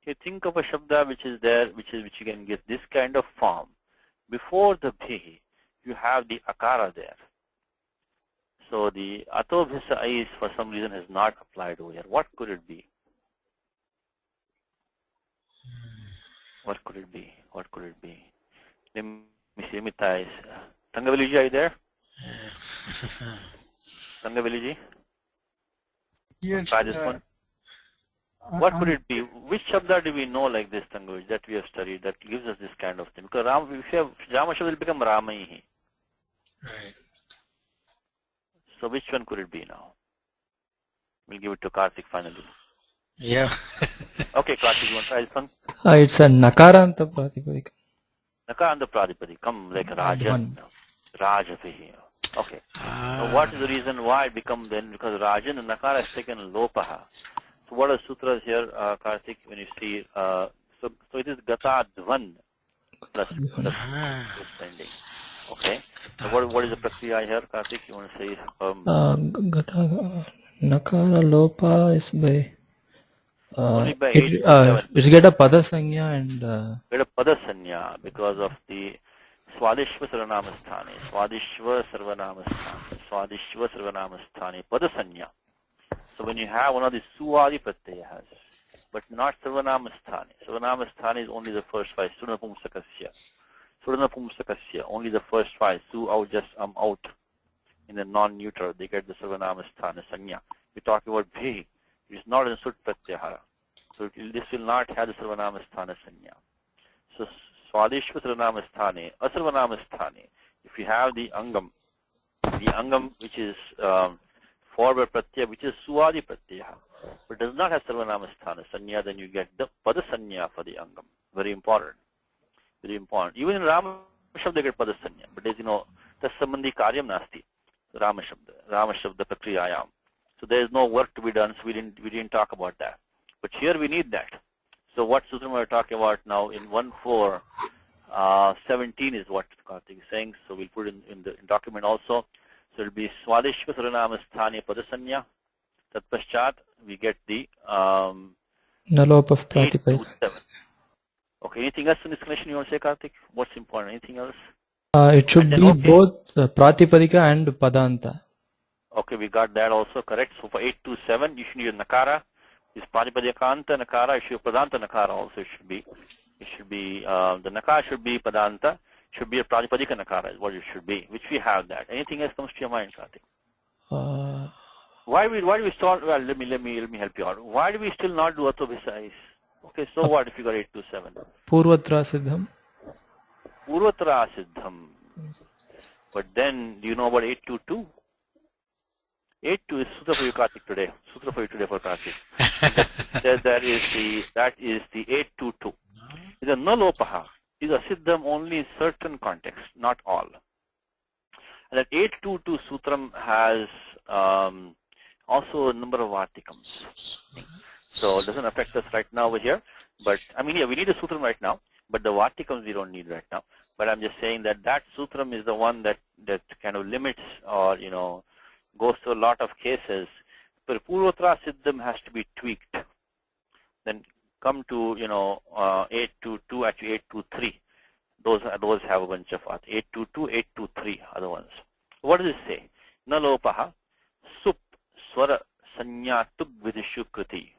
you think of a Shabda which is there, which you can get this kind of form. Before the Bhi, you have the Akara there. So the Ato Bhisa Ais for some reason has not applied over here. What could it be? What could it be? What could it be? Let me see. Let me try. Tangaviliji, are you there? Tangaviliji? Yes. Try this one. What could it be? Which shabda do we know like this, Tangaviliji, that we have studied that gives us this kind of thing? Because if you have Rama Shabda will become Ramahi. Right. So which one could it be now? We'll give it to Karthik finally. Yeah. Okay, Karthik, you want to try this one? It's a nakaranta pratipadika. Nakaranta Pradipadikam, like Rajan. Rajavihi. Okay. Now what is the reason why it becomes then? Because Rajan and Nakara has taken Lopaha. So what are sutras here, Karthik, when you see, so it is Gata Dvan plus ending. Okay. So what is the prakriya here, Karthik? You want to say? Gata nakara lopa is by Only by 8 to 7. it's get a pada sanya and Get a pada sanya because of the Swadishva Sarvanamasthani, Swadishva Sarvanamasthani, Swadishva Sarvanamasthani, pada sanya. So when you have one of the Suadi pratyayas, but not Sarvanamasthani. Sarvanamasthani is only the first 5, Surnapumsakasya. Surnapumsakasya, only the first 5, Su out, just out. In the non-neutral, they get the Sarvanamasthana sanya. We're talking about Bhi. It is not in Sut pratyahara. So this will not have the Sarvanamasthana sanya. So Swadishva Sarvanamasthane, Asarvanamasthane, if you have the Angam which is forward pratyaya, which is Suadi pratyaya, but does not have Sarvanamasthana sanya, then you get the Pada sanya for the Angam. Very important. Very important. Even in Rama Shabda they get Pada sanya, but as you know, Tasambandhi Karyam Nasti, Rama Shabda Prakriyayam. So there is no work to be done, so we didn't talk about that. But here we need that. So what Sutram we are talking about now in 1.4.17 is what Karthik is saying. So we'll put it in the document also. So it will be Swadishva Sarvanamasthani Padasanya. Tat Paschat, we get the nalop of 8 to pratipadika. 7. Okay, anything else in this connection you want to say, Karthik? What's important? Anything else? It should then, be okay. both pratipadika and padanta. Okay, we got that also correct. So for 8 to 7, you should use Nakara. Is Padipadikanta Nakara, you should Padanta Nakara also. It should be the Nakara should be Padanta, should be a Pradipadika Nakara is what it should be, which we have that. Anything else comes to your mind, Karthik? Why do we start? Well, let me help you out. Why do we still not do Atobhisais? Okay, so what if you got 8 to 7? Purvatra siddham. Purvatra Siddham. But then, do you know about 8 to 2? 8 to is Sutra for you, Karthik, today. Sutra for you today for Karthik. that is the 8 to 2. It's a nalopaha. Is a siddham only in certain contexts, not all. And that 8 to 2 sutram has also a number of articles. So it doesn't affect us right now over here. But I mean, yeah, we need a sutram right now, but the vartikams we don't need right now. But I'm just saying that sutram is the one that kind of limits or goes to a lot of cases. But Purvatra Siddham has to be tweaked. Then come to 8 to 2, actually 8 to 3. Those have a bunch of 8 to 2, 8 to 3 other ones. What does it say? Nalopaha sup swara sanya tuk vidishu kriti.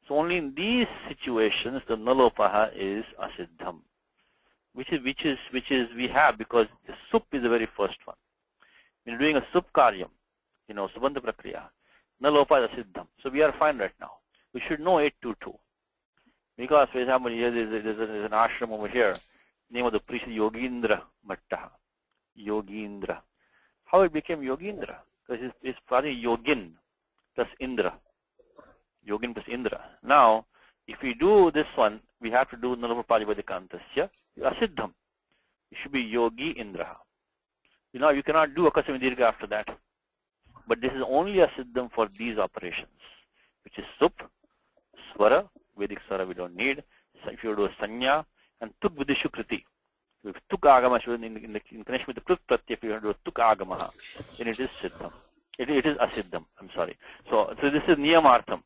So only in these situations the nalopaha is asiddham, which is we have because the sup is the very first one. When you're doing a sup karyam, subandha prakriya, nalopa is asiddham. So we are fine right now. We should know 8 to 2. Because for example, here there's an ashram over here. Name of the priest is Yogindra Bhattaha. Yogindra. How it became Yogindra? Because it's probably Yogin plus Indra. Yogin plus Indra. Now, if we do this one, we have to do Nalapa Padipadikantasya. Asiddham. It should be Yogi Indra. You cannot do Akasami Dirgha after that. But this is only a siddham for these operations, which is sup, swara, Vedic swara we don't need. So if you do a sanya, and tuk vidishu kriti. If tuk agama in connection with the krut pratyaya, if you do a tuk agama, then it is siddham. It is asiddham, I'm sorry. So this is niyamartham.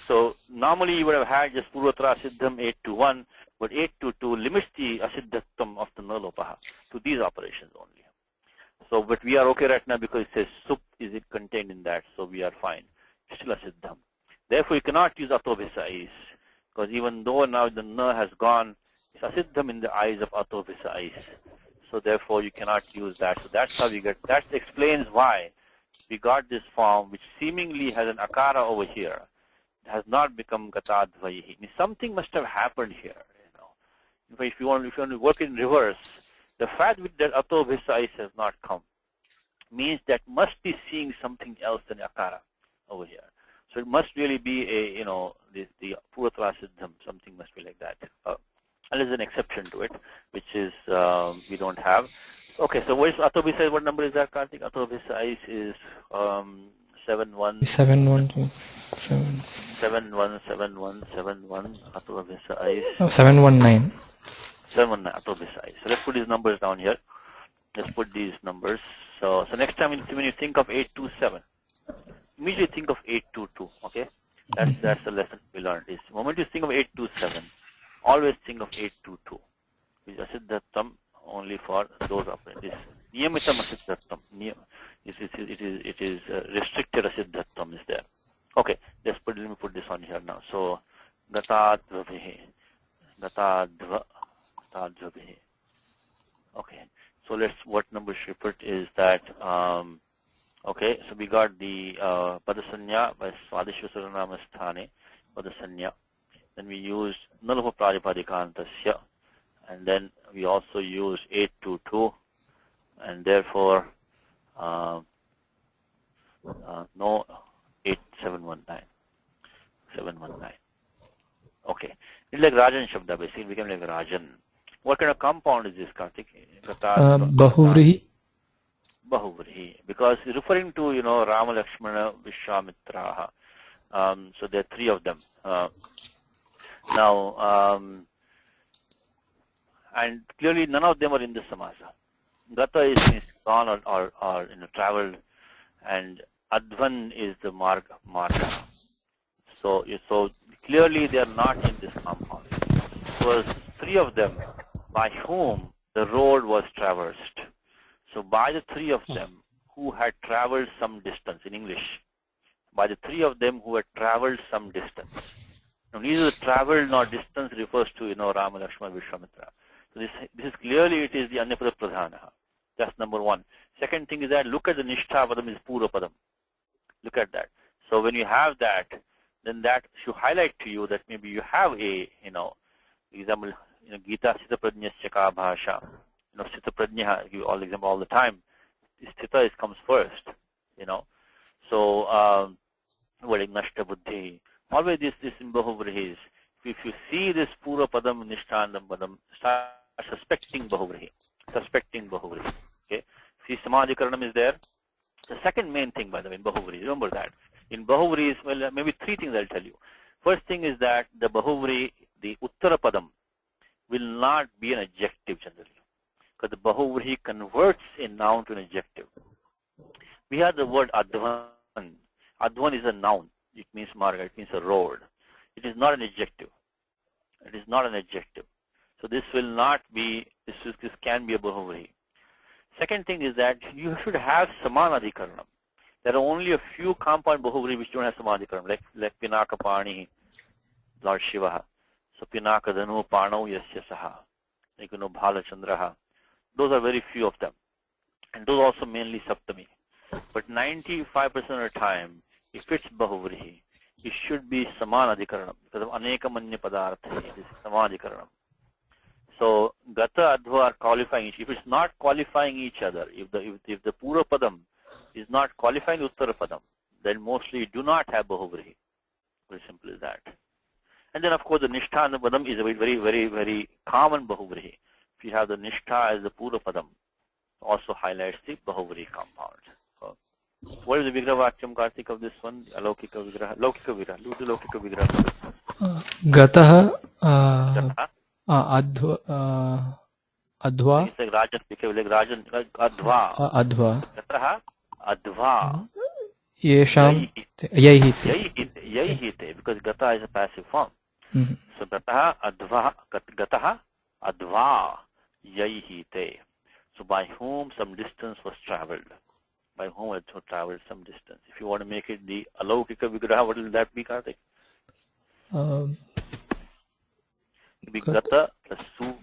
So normally you would have had just purvatra siddham 8 to 1, but 8 to 2 limits the asiddhatam of the nalopaha to these operations only. So, but we are okay right now because it says sup is it contained in that, so we are fine. Still a siddham. Therefore, you cannot use atobhisais. Because even though now the na has gone, it's asiddham in the eyes of atobhisa eyes. So therefore you cannot use that. So that's how we get, that explains why we got this form which seemingly has an akara over here. It has not become gatadvaihi. Something must have happened here. If you want to work in reverse, the fact that atobhisa eyes has not come means that must be seeing something else than akara over here. So it must really be a, the Purvatara Siddham, something must be like that. And there's an exception to it, which is we don't have. Okay, so what is Atobhisa? What number is that, Karthik? Atobhisa is 71. 7127. 717171. Atobhisa Oh, 719. 719 Atobhisa. So let's put these numbers down here. Let's put these numbers. So next time when you think of 827, immediately think of 822. Okay, that's the lesson we learned. Is the moment you think of 827, always think of 822. Which is asiddhatam only for those operands. Niyamitam asiddhatam. It is restricted asiddhatam is there. Okay, let me put this on here now. So gatadvavihi, gatadvavihi. Okay, so what number should we put is that. Okay, so we got the padasanya by swadishvasaranama sthane padasanya. Then we used nalapa pradipadhikantasya, and then we also used 822, and therefore no 8719. 719. Okay, it's like Rajan Shabda basically, it became like Rajan. What kind of compound is this, Karthik? Bahuvrihi. Bahuvrihi, because it's referring to, Rama, Lakshmana, Vishwamitraha. So there are three of them. And clearly none of them are in the samasa. Gata is gone or traveled, and Advan is the marga. So clearly they are not in this compound. It was three of them by whom the road was traversed. So by the three of them who had traveled some distance, in English, by the three of them who had traveled some distance. Now neither the traveled nor distance refers to, Rama, Lakshmana, Vishwamitra. So this is clearly, it is the Anyapada Pradhana. That's number one. Second thing is that look at the Nishtha Padam is Pura Padam. Look at that. So when you have that, then that should highlight to you that maybe you have a, example, Gita Sita Prajnasya Ka Bhasha. Sthita Prajna, give all example all the time. Sthita comes first, So, Nashta Buddhi. Always this in Bahuvrihi. If you see this Pura Padam, Nishtandam Padam, start suspecting Bahuvrihi. Okay? See, Samadhikaranam is there. The second main thing, by the way, in Bahuvri, remember that. In Bahuvri, well, maybe three things I'll tell you. First thing is that the Bahuvri, the Uttara Padam, will not be an adjective generally. Because the Bahuvri converts a noun to an adjective. We have the word Advan. Advan is a noun. It means marga. It means a road. It is not an adjective. So this will not be, this can be a Bahuvri. Second thing is that you should have Samanadhikaranam. There are only a few compound Bahuvri which don't have Samanadhikaranam, like Pinaka Pani, Lord Shiva. So Pinaka Dhanu Panau Yasya Saha. Like Bhala Chandraha. Those are very few of them. And those also mainly Saptami. But 95% of the time, if it's Bahuvrihi, it should be Samanadhikaranam. Because of Anekamanya Padartha, it is Samanadhikaranam. So Gata Adva are qualifying each. If it's not qualifying each other, if the Pura Padam is not qualifying Uttara Padam, then mostly you do not have Bahuvrihi. Very simple as that. And then of course the Nishtha and the Padam is a very, very, very common Bahuvrihi. If you have the Nishtha as the Pura Padam, also highlights the Bahuvrihi compound. So, what is the Vigraha Vakyam, Karthik, of this one? Alaukika Vigraha. Laukika Vigraha. Do the Laukika Vigraha. Gataha Adva. It's like Rajan, Adva. Adva. Gataha Adva. Yesham. Yayihite, because Gata is a passive form. So Gataha Adva Yayihite. So by whom some distance was traveled. By whom it traveled some distance. If you want to make it the Alaukika Vigraha, what will that be, Karthik? It'll be Gata plus Su,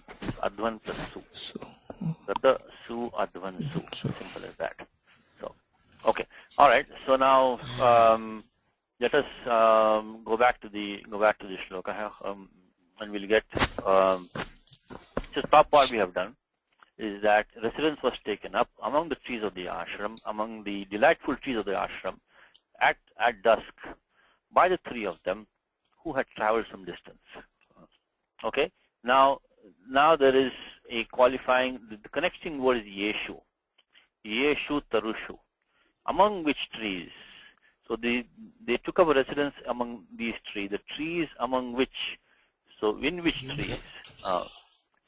Advan plus Su. Gata, Su, Advan, Su. Simple as that. So, okay. All right. So now let us go back to the shloka, and we'll get just top part we have done is that residence was taken up among the trees of the ashram, among the delightful trees of the ashram, at dusk, by the three of them who had traveled some distance. Okay. Now there is a qualifying. The connecting word is Yeshu. Yeshu Tarushu. Among which trees? So they took up residence among these trees. The trees among which? So in which trees? So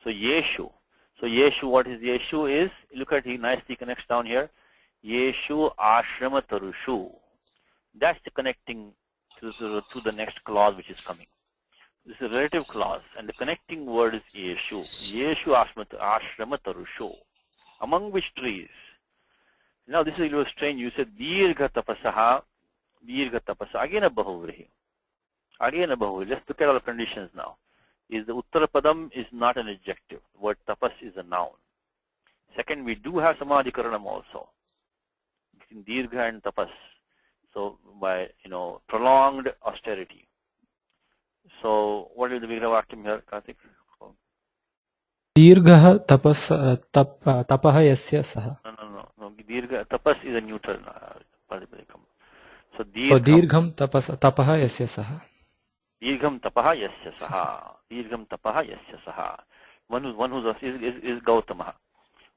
Yeshu. So Yeshu, what is Yeshu is? Look at he nicely connects down here. Yeshu Ashrama Tarushu. That's the connecting to the next clause which is coming. This is a relative clause, and the connecting word is Yeshu. Yeshu Ashrama Tarushu. Among which trees? Now this is a little strange. You said Dirgha Tapasaha. Dirgha Tapasaha. Again a Bahuvrihi. Again a Bahuvrihi. Let's look at all the conditions now. Is the Uttarapadam is not an adjective. The word tapas is a noun. Second, we do have Samadhikaranam also. Between Dirgha and tapas. So by prolonged austerity. So what is the Vigraha Vakyam here, Karthik? Dirgha tapas tapah yasya saha. No. Dirgha tapas is a neutral. So Dirgham tapah yasya saha. Dirgham tapaha yasya saha. Dirgham tapaha yasya saha. One who's is Gautamaha.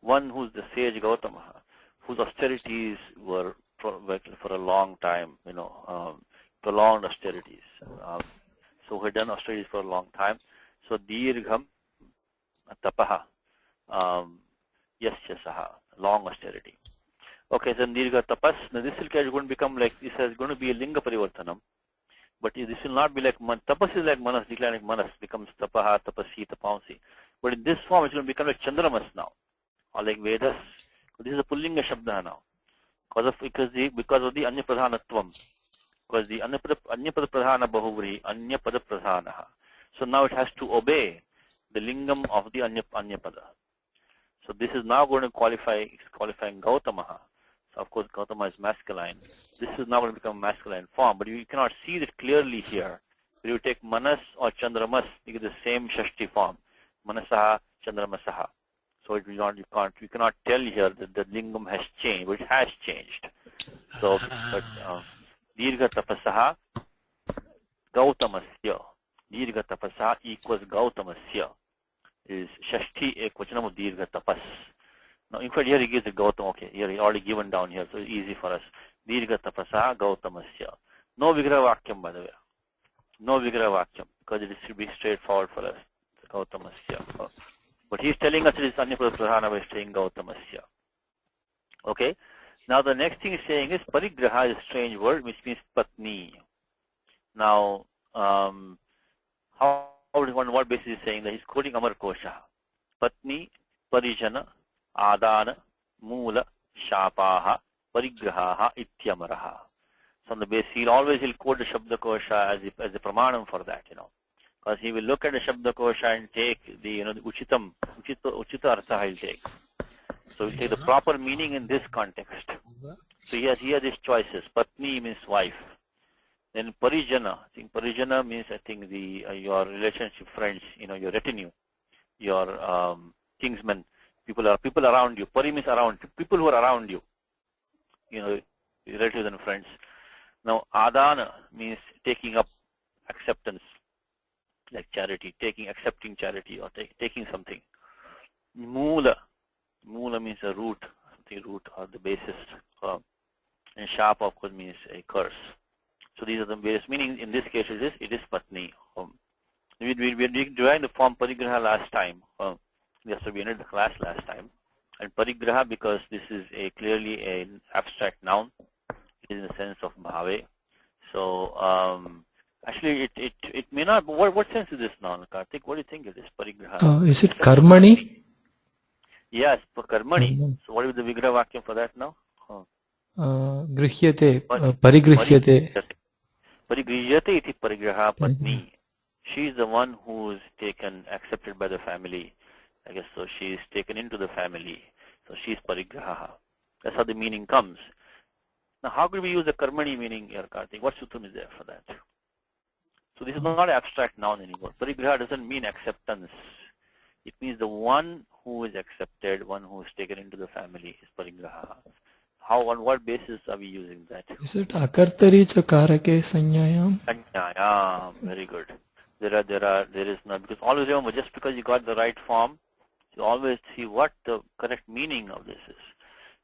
One who's the sage Gautamaha, whose austerities were for a long time, prolonged austerities. So he had done austerities for a long time. So Dirgham tapaha yasya saha. Long austerity. Okay, so Dirgha tapas. Now this is going to become like, this is going to be a linga parivartanam. But this will not be like tapas is like manas, declining manas becomes tapaha, tapasi, tapansi. But in this form, it's going to become like chandramas now, or like Vedas. So this is a pullinga shabda now, because of the anya pradhanatvam, because the anya pada pradhana bahuvri, anya pada pradhanaha. So now it has to obey the lingam of the anya pada. So this is now going to qualifying Gautamaha. So of course Gautama is masculine. This is now going to become masculine form, but you cannot see it clearly here. When you take Manas or Chandramas, you get the same Shashti form. Manasaha, Chandramasaha. So it will not, you cannot tell here that the lingam has changed, but it has changed. So, but Dirgha Tapasaha, Gautamasya. Dirgha Tapasaha equals Gautamasya. Is Shashti Ekvachanam of Dirgha Tapas. Now, in fact, here he gives the Gautam. Okay, here he already given down here, so it's easy for us. Dirgha Tapasa Gautamasya. No Vigraha Vakyam, by the way. No Vigraha Vakyam, because it should be straightforward for us. Gautamasya. But he's telling us it is Anyapada Pradhana by saying Gautamasya. Okay. Now, the next thing he's saying is Parigraha is a strange word, which means Patni. Now, what basis is saying that he's quoting Amar Kosha. Patni, Parijana, Adana, Mula, Shapaha, Parigraha, Ityamaraha. So on the basis, he'll quote the Shabda Kosha as a pramanam for that, because he will look at the Shabda Kosha and take the, the Uchita Artha he'll take. So he'll take the proper meaning in this context. So he has his choices. Patni means wife. Then Parijana, I think Parijana means, I think, your relationship friends, your retinue, your kinsmen, people around you. Pari means around, people who are around you, relatives and friends. Now, Adana means taking up acceptance, like charity, accepting charity or taking something. Mula means a root, or the basis. And Shapa, of course, means a curse. So these are the various meanings. In this case, it is Patni. We derived the form Parigraha last time. Yes, so we ended the class last time. And Parigraha, because this is clearly an abstract noun, it is in the sense of Bhave. So actually, it may not. What sense is this noun, Karthik? What do you think it is, Parigraha? Is it Karmani? Yes, for Karmani. So what is the Vigraha Vakyam for that now? Grihyate, Parigrihyate. Parigrihyate iti Parigraha Patni. She's the one who is accepted by the family. I guess so. She is taken into the family. So she is parigraha. That's how the meaning comes. Now, how could we use the karmani meaning here, Karthik? What sutram is there for that? So this is not abstract noun anymore. Parigraha doesn't mean acceptance. It means the one who is accepted, one who is taken into the family is parigraha. How, on what basis are we using that? Is it akartari chakarake sanyayam? Sanyayam. Very good. There is not, because always remember, just because you got the right form, you always see what the correct meaning of this is.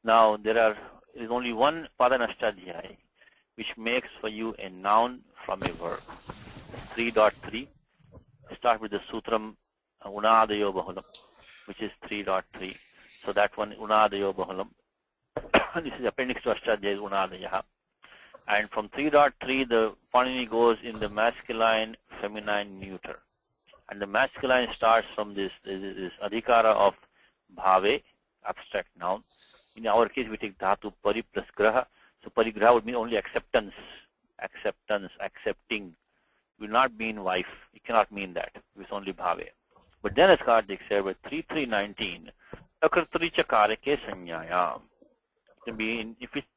Now, there is only one padanashtadhyay which makes for you a noun from a verb. 3.3. Start with the sutram unadayo bahulam, which is 3.3. So that one, unadayo bahulam. This is appendix to ashtadhyay, unadayaha. And from 3.3, the Panini goes in the masculine, feminine, neuter. And the masculine starts from this adhikara of bhave, abstract noun. In our case, we take dhatu pari plus graha. So parigraha would mean only acceptance, accepting. Will not mean wife. It cannot mean that. It's only bhave. But then as Karthik said, with 3.3.19, akartari chakarake sanyayam. It can be if it's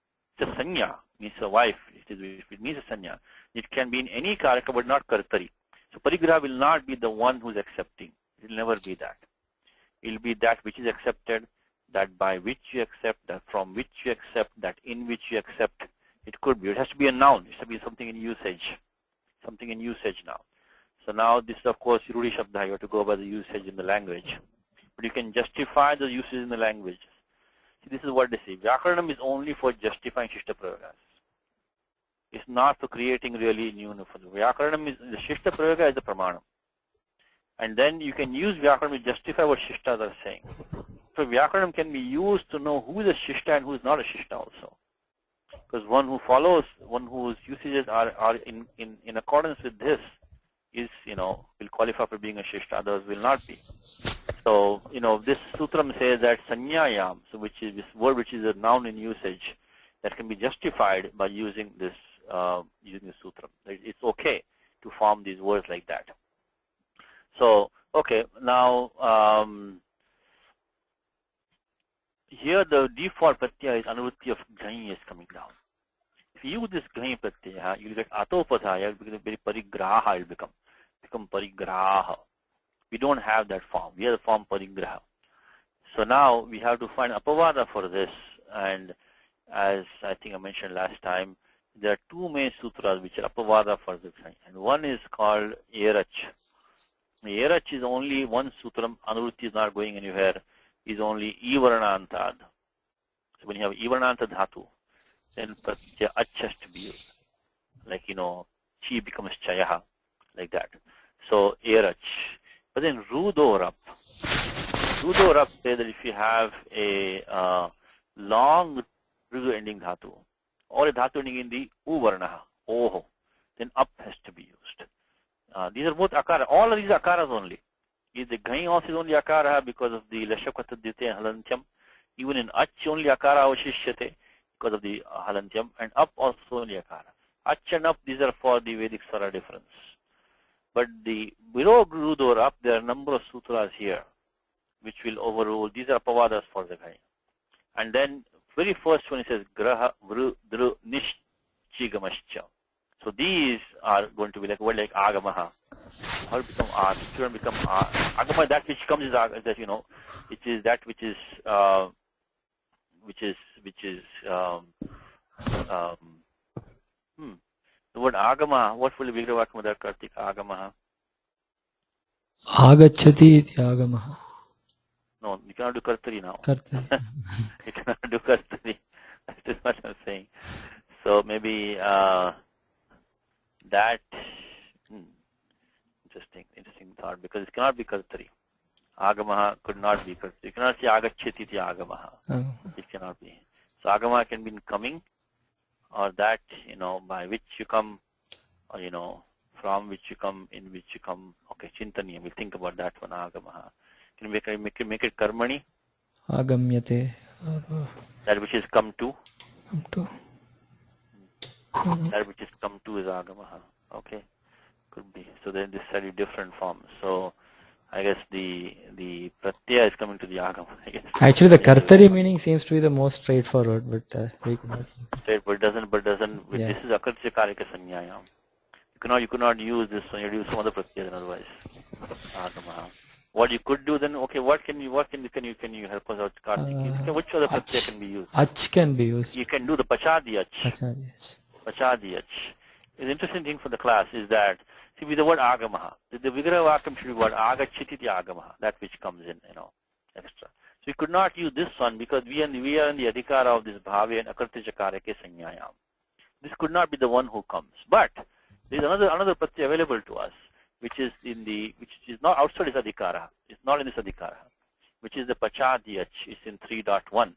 a sanya, means a wife, if it means a sanya, it can be in any karaka but not kartari. So parigraha will not be the one who is accepting. It will never be that. It will be that which is accepted, that by which you accept, that from which you accept, that in which you accept. It could be. It has to be a noun. It has to be something in usage. Something in usage now. So now this is of course Rudi Shabda. You have to go by the usage in the language. But you can justify the usage in the language. See, this is what they say. Vyakaranam is only for justifying Shishta Prayogas. It's not for creating really new. Vyakaranam is, the Shishta Prayoga is the Pramanam. And then you can use Vyakaranam to justify what Shishtas are saying. So Vyakaranam can be used to know who is a Shishta and who is not a Shishta also. Because one who follows, one whose usages are in accordance with this is, will qualify for being a Shishta, others will not be. So, this sutram says that sanyayam, so which is this word which is a noun in usage, that can be justified by using this sutram. It's okay to form these words like that. So, okay, now here the default pratyaya is anuvritti of ghani is coming down. If you use this ghani pratyaya, you will get atopadhaya, it will become very parigraha, it will become parigraha. We don't have that form. We have the form parigraha. So now we have to find apavada for this, and as I think I mentioned last time, there are two main sutras which are apavada for this, and one is called Yerach. Yerach is only one sutram, anuvritti is not going anywhere, is only ivarnantad. So when you have ivarnanta dhatu, then pratyaya ach has to be used. Like, chi becomes chayaha, like that. So Yerach. But then rudorap says that if you have a long rudu ending dhatu, or a dhatu ending in the uvarnaha, oho, then up has to be used. These are both akara. All of these are akaras only. The ghani also is only akara because of the lashakatadite and halantyam. Even in ach only akara avashishyate because of the halantyam, and up also only akara. Ach and up, these are for the Vedic swara difference. But the below grud or up, there are a number of sutras here which will overrule. These are apavadas for the ghani. And then very first one, it says graha vru dru nishchigamascha. So these are going to be like word like agamaha. How to become ag? It shouldn't become agama. That which comes is that it is that which is the word agama. What will be Vigraha Vakma Kartik agamaha? Agachati iti agamaha. No, you cannot do kartari now. Kartari. You cannot do kartari. That is what I'm saying. So maybe that. Interesting thought, because it cannot be kartari. Agamaha could not be kartari. You cannot say agachati iti agamaha. It cannot be. So agamaha can mean coming, or that, by which you come, or, from which you come, in which you come. Okay, chintani, we'll think about that one, agamaha. Can we make it karmani? Agamyate. That which is come to. Come to. That which is come to is agamaha. Okay. Could be. So then this slightly different form. So I guess the pratyaya is coming to the agama. I guess. Actually, the kartari meaning seems to be the most straightforward, but we could not. Straight, but doesn't. Yeah. This is akartya karika sanyayam. You could not use this one. You use some other pratyaya otherwise. Agama. What you could do then? Okay, can you help us out, Karthik? Which other pratyaya can be used? Ach can be used. You can do the pachadi ach. Pachadi, yes. Pachadi ach. The interesting thing for the class is that, see, with the word agamaha, the vigraha vakam should be what? Agachiti agamaha, that which comes in, extra. So we could not use this one because we are in the adhikara of this bhave and akartya karake sanyayam. This could not be the one who comes. But there is another pratyaya available to us, which is not outside this adhikara. It's not in this adhikara, which is the pachadi ach. It's in 3.1.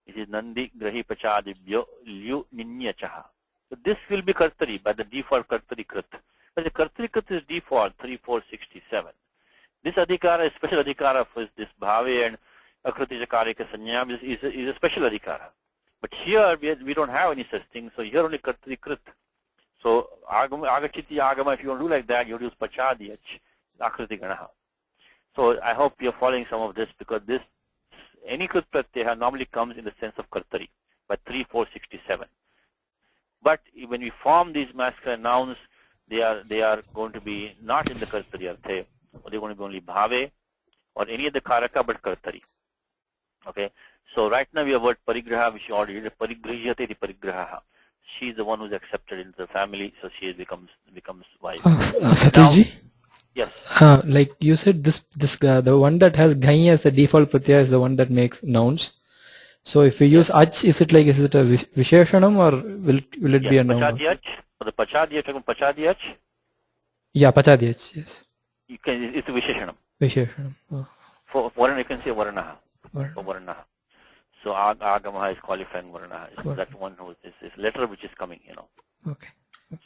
It is nandi grahi pachadibhyo lyu ninyachaha. So this will be kartari by the default kartari krit. But the kartari krit is default 3467. This adhikara is special adhikara for this bhave and akriti karika sanyam is a special adhikara. But here we don't have any such thing. So here only kartari krit. So agachiti agama, if you want to do like that, you use pachadi ach, akriti ganaha. So I hope you're following some of this because this any krit pratyaya normally comes in the sense of kartari by 3467. But when we form these masculine nouns, they are going to be not in the kartari arthe, or they're going to be only bhave or any other karaka but kartari. Okay. So right now we have word parigraha, which you already did. Parigrihate parigraha. She is the one who's accepted into the family, so she becomes wife. Satiji? Yes. Like you said, this the one that has ghai as the default pratyaya is the one that makes nouns. So if we use ach, is it a visheshanam or will it be a noun? Pachadi ach. For the pachadi ach, pachadi ach. Yeah, pachadi ach, yes. It's a visheshanam. Visheshanam. Oh. For varana, you can say varanaha. Varana. For varanaha. So agamaha is qualifying varanaha. It's that one who is this letter which is coming, Okay.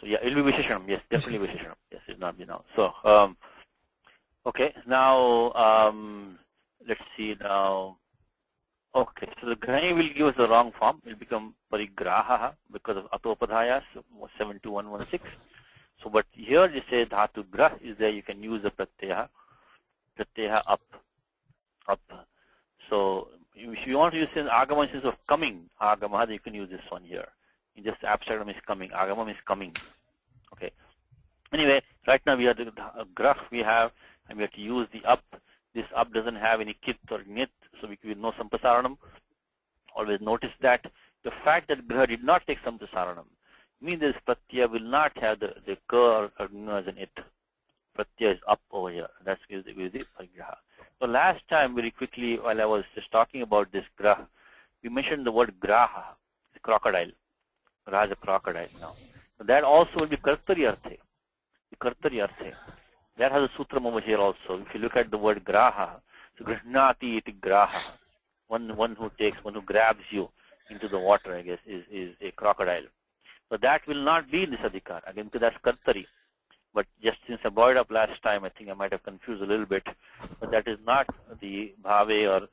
So yeah, it will be visheshanam. Yes, definitely visheshanam. Yes, it will not be now. So okay, now let's see now. Okay, so the ghai will give us the wrong form. It will become parigraha because of atopadhayas 72116. So but here you say dhatu grah is there. You can use the pratyaya up. So if you want to use an agama instead of coming agama, then you can use this one here. You just abstract is coming. Agama is coming. Okay. Anyway, right now we have the grah we have, and we have to use the up. This up doesn't have any kit or nit, so we will know sampasaranam. Always notice that the fact that graha did not take sampasaranam means this pratyaya will not have the ka or gna as an it. Pratyaya is up over here. That's with the parigraha. So last time, very quickly, while I was just talking about this graha, we mentioned the word graha, crocodile. Graha is a crocodile now. So that also will be kartari arthe. The kartari arthe. That has a sutram over here also. If you look at the word graha, so grihnati iti graha. One who grabs you into the water, I guess, is a crocodile. So that will not be in this adhikar, again, because that's kartari. But just since I brought it up last time, I think I might have confused a little bit. But that is not the bhave or,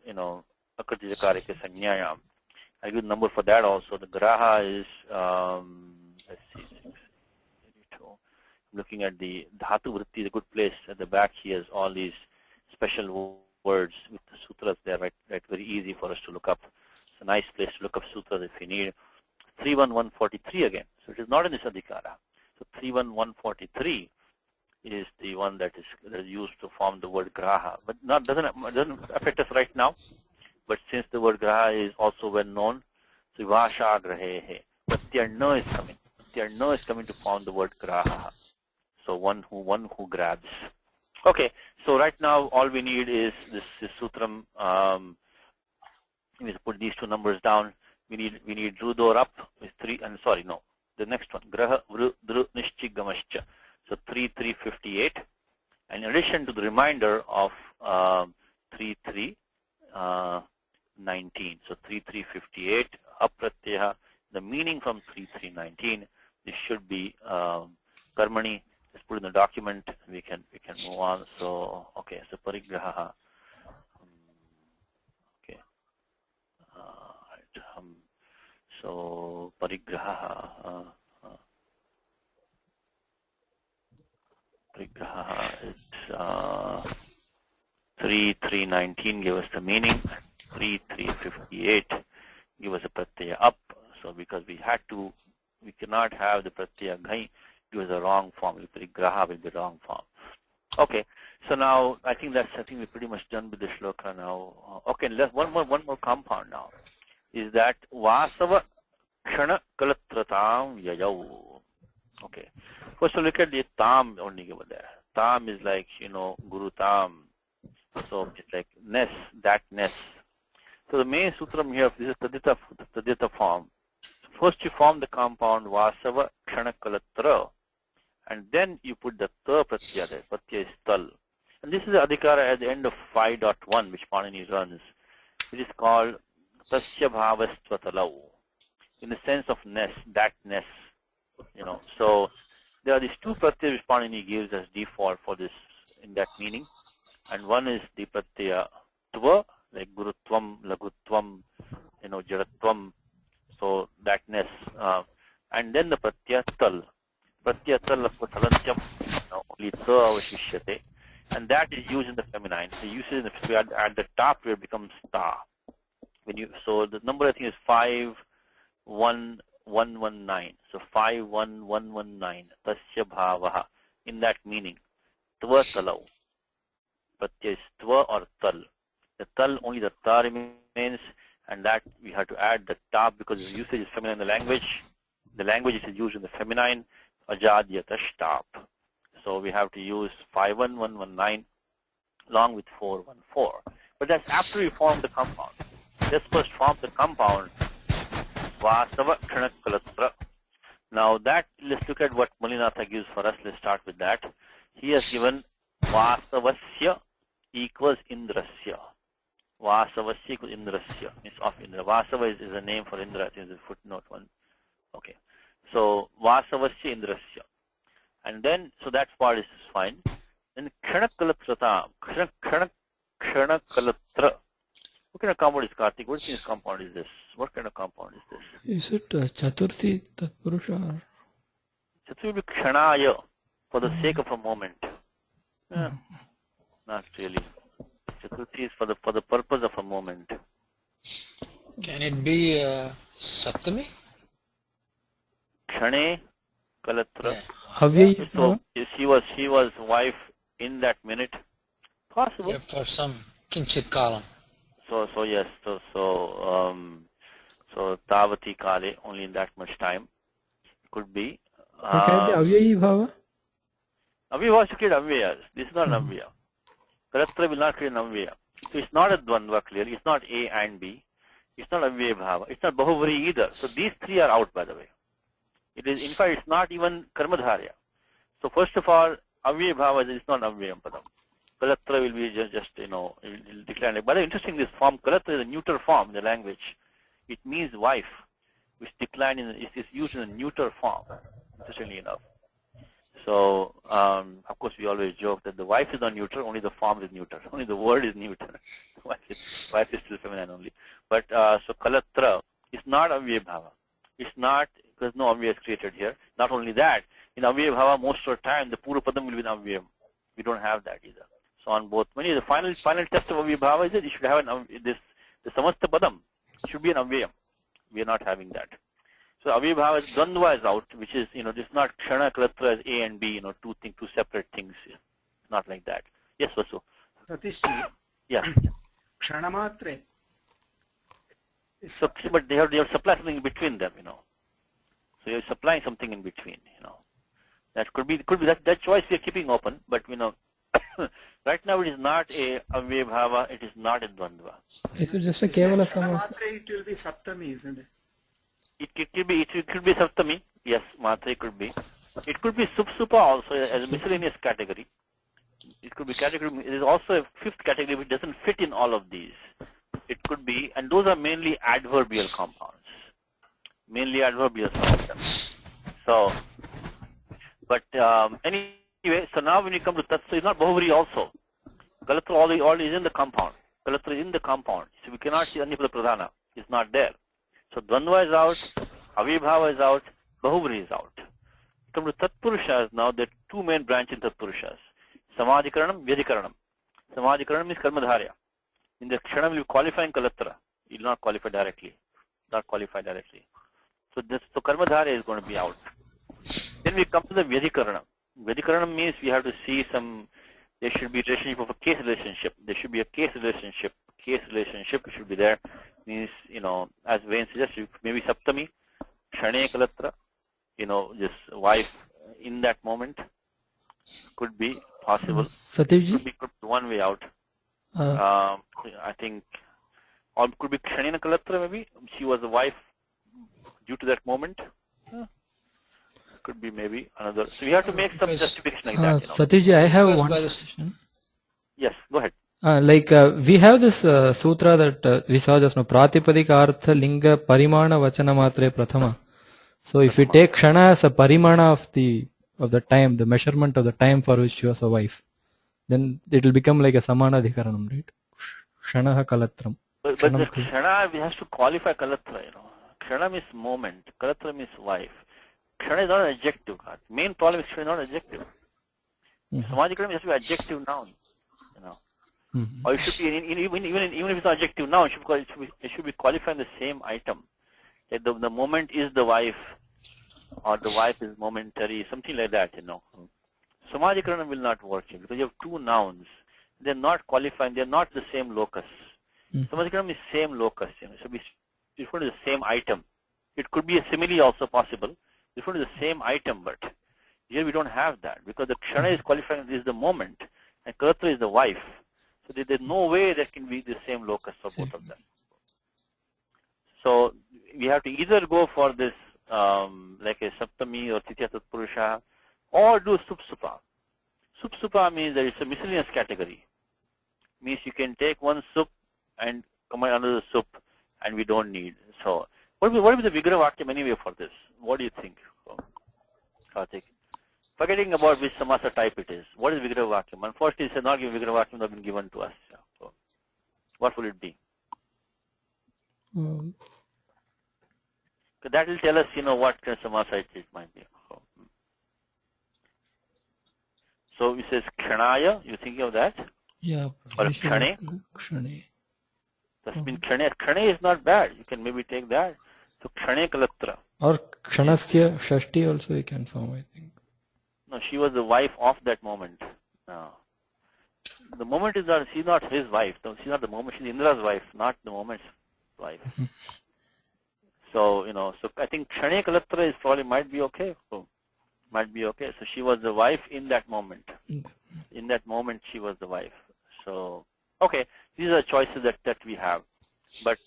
akriti karika sanyayam. I'll give the number for that also. The graha is, let's see, 682. I'm looking at the dhatu vritti, a good place. At the back, he has all these special words with the sutras there, right? Very easy for us to look up. It's a nice place to look up sutras if you need. 31143 again. So it is not in this adhikara. So 31143 is the one that is used to form the word graha, but doesn't affect us right now. But since the word graha is also well known, so vasha grahehe, pratyarna is coming. Pratyarna is coming to form the word graha. So one who grabs. Okay, so right now all we need is this sutram. We put these two numbers down. We need drudor up with 3, and sorry, no, the next one, graha vru dru nishchigamascha. So 3,358. And in addition to the reminder of 3,319. So 3,358 apratyaya. The meaning from 3,319. This should be karmani. Let's put in the document. We can move on. So okay. So parigraha. Okay. Right. So parigraha. Parigraha is 3,319 give us the meaning. 3,358 give us a pratyaya up. So because we cannot have the pratyaya ghai, give us the wrong form. Parigraha will be the wrong form. Okay, so now I think we're pretty much done with the shloka now. Okay, let's one more compound now. Is that vasava kshana kalatratam yayau. Okay, first look at the tam only over there. Tam is like, guru tam. So it's like ness, that ness. So the main sutram here, this is tadita form. So first you form the compound vasava kshana kalatra, and then you put the ta pratyaya there. Pratyaya is tal. And this is the adhikara at the end of 5.1, which Panini runs, which is called tasya bhavastvatalav, in the sense of ness, that ness. So there are these two pratyayas which Panini gives as default for this in that meaning. And one is the pratyaya tva, like gurutvam, lagutvam, jaratvam, so that ness. And then the pratyaya tal. Pratyaya tal talantyam, only ta avashishyate. And that is used in the feminine. So used at the top where it becomes ta. So the number I think is 51119. So 51119. Tasya bhavaha. In that meaning. Tva talav. Pratyaya is tva or tal. The tal, only the ta remains, and that we have to add the ta because the usage is feminine in the language. The language is used in the feminine. Ajadyatash tap. So we have to use 51119 along with 414. But that's after we form the compound. Let's first form the compound vasava kshana kalatra. Now that, let's look at what Mulinatha gives for us. Let's start with that. He has given vasavasya equals indrasya. Vasavasya equals indrasya. It's of Indra. Vasava is a name for Indra. I think it's footnote 1. Okay. So vasavasya indrasya. And then, so that part is fine. Then kshanakalatra. Kshanakalatra. What kind of compound is Karthik? What kind of compound is this? What kind of compound is this? Is it Chaturthi Tatpurusha? Chaturthi will be kshanaya, for the sake of a moment. Not really. Chaturthi is for the purpose of a moment. Can it be Saptami? Kshane kalatra. Avyayi. So she was wife in that minute. Possible. Yeah, for some kinchit kalam. So yes. So tavati kale, only in that much time. It could be. Can it be Avyayi Bhava? Avya was to create Avyayas. This is not an Avya. Kalatra will not create an Avya. So it's not a Dvandva clearly. It's not A and B. It's not Avyaya Bhava. It's not Bahuvari either. So these three are out, by the way. It is, in fact, it's not even Karmadharya. So first of all, Avyaya Bhava is not Avyayam Padam. Kalatra will be just it will decline. But interesting, this form, Kalatra is a neuter form in the language. It means wife, which decline is used in a neuter form, interestingly enough. So, of course, we always joke that the wife is not neuter, only the form is neuter. Only the word is neuter. Wife is still feminine only. But, so Kalatra is not Avyaya Bhava. It's not, there's no Avyaya is created here. Not only that, in Avyaya Bhava, most of the time, the Pura Padam will be in Avyayam. We don't have that either. So on both, when the final test of Avyaya Bhava is that you should have the Samasta Padam should be an Avyayam. We are not having that. So Avyaya Bhava is Dvandva is out, which is, this is not Kshana Kalatra as A and B, two separate things. It's not like that. Yes, Vasu. Satishji. Yeah. Kshanamatre. So, but they have supply something in between them, So you're supplying something in between, That could be that choice we are keeping open, but right now it is not a Avyaya Bhava, it is not a Dvandva. Is it just a Kevala Samasa? It will be Saptami, isn't it? It could be Saptami, yes, Matre could be. It could be Supsupa also as a miscellaneous category. It could be category, it is also a fifth category which doesn't fit in all of these. It could be, and those are mainly adverbial compounds. Mainly adverbial compounds. So, but anyway, so now when you come to Tatsu, it's not Bahuvari also. Kalatra all is in the compound. Kalatra is in the compound. So we cannot see Anyapada Pradhana. It's not there. So Dvandva is out, Avyaya Bhava is out, Bahuvari is out. Come to Tatpurushas now, that two main branches in Tatpurushas. Samadhikaranam, Vyadhikaranam. Samadhikaranam means karmadharya. In the Kshana will be qualifying Kalatra. It will not qualify directly. Not qualify directly. So karmadharya is going to be out. Then we come to the Vyadhikaranam. Vyadhikaranam means we have to see there should be a relationship of a case relationship. There should be a case relationship. Case relationship should be there. Means, as Wayne suggests, maybe Saptami, Kshane Kalatra, this wife in that moment could be possible. Satyavji? Could be one way out. I think, or could be Kshanena Kalatra maybe. She was the wife due to that moment. Could be maybe another. So we have to make some justification like that. Satyavji, I have one By the- suggestion. Yes, go ahead. We have this sutra that we saw just now, Pratipadika Artha Linga Parimana Vachana Matre Prathama. So if we take Kshana as a parimana of the time, the measurement of the time for which she was a wife, then it will become like a Samanadhikaranam, right? Kshanaha Kalatram. But the Kshana has to qualify Kalatra, Kshana means moment, Kalatra means wife. Kshana is not an adjective. Main problem is Kshana is not adjective. Samadhikaranam has to be adjective noun, Or it should be, even if it's not adjective noun, it should be qualifying the same item. Like the moment is the wife, or the wife is momentary, something like that, Samadhikaranam will not work here because you have two nouns. They're not qualifying, they're not the same locus. Samadhikaranam is same locus, so we refer to the same item. It could be a simile also possible, refer to the same item, but here we don't have that because the Kshana is qualifying is the moment and Kalatra is the wife. So there's no way that can be the same locus for both of them. So we have to either go for this like a Saptami or Titya Tatpurusha, or do Supsupa. Supsupa means that it's a miscellaneous category. Means you can take one sup and combine another sup and we don't need. So what will be the Vigraha Vakyam anyway for this? What do you think, Karthik? Forgetting about which samasa type it is. What is Vigraha Vakyam? Unfortunately, it's not given Vigraha Vakyam that has been given to us. So what will it be? That will tell us, what kind of samasa it might be. So it says Kshanaya, you thinking of that? Yeah. Or Kshane? Kshane. That's been Kshane. Kshane is not bad. You can maybe take that. So Kshane Kalatra. Or Kshanasya Shashti also you can form, I think. No, she was the wife of that moment. No. The moment is not, she's not his wife. No, she's not the moment, she's Indra's wife, not the moment's wife. So, so I think Kshane Kalatra is probably might be okay. So she was the wife in that moment. In that moment, she was the wife. So, okay, these are choices that we have. But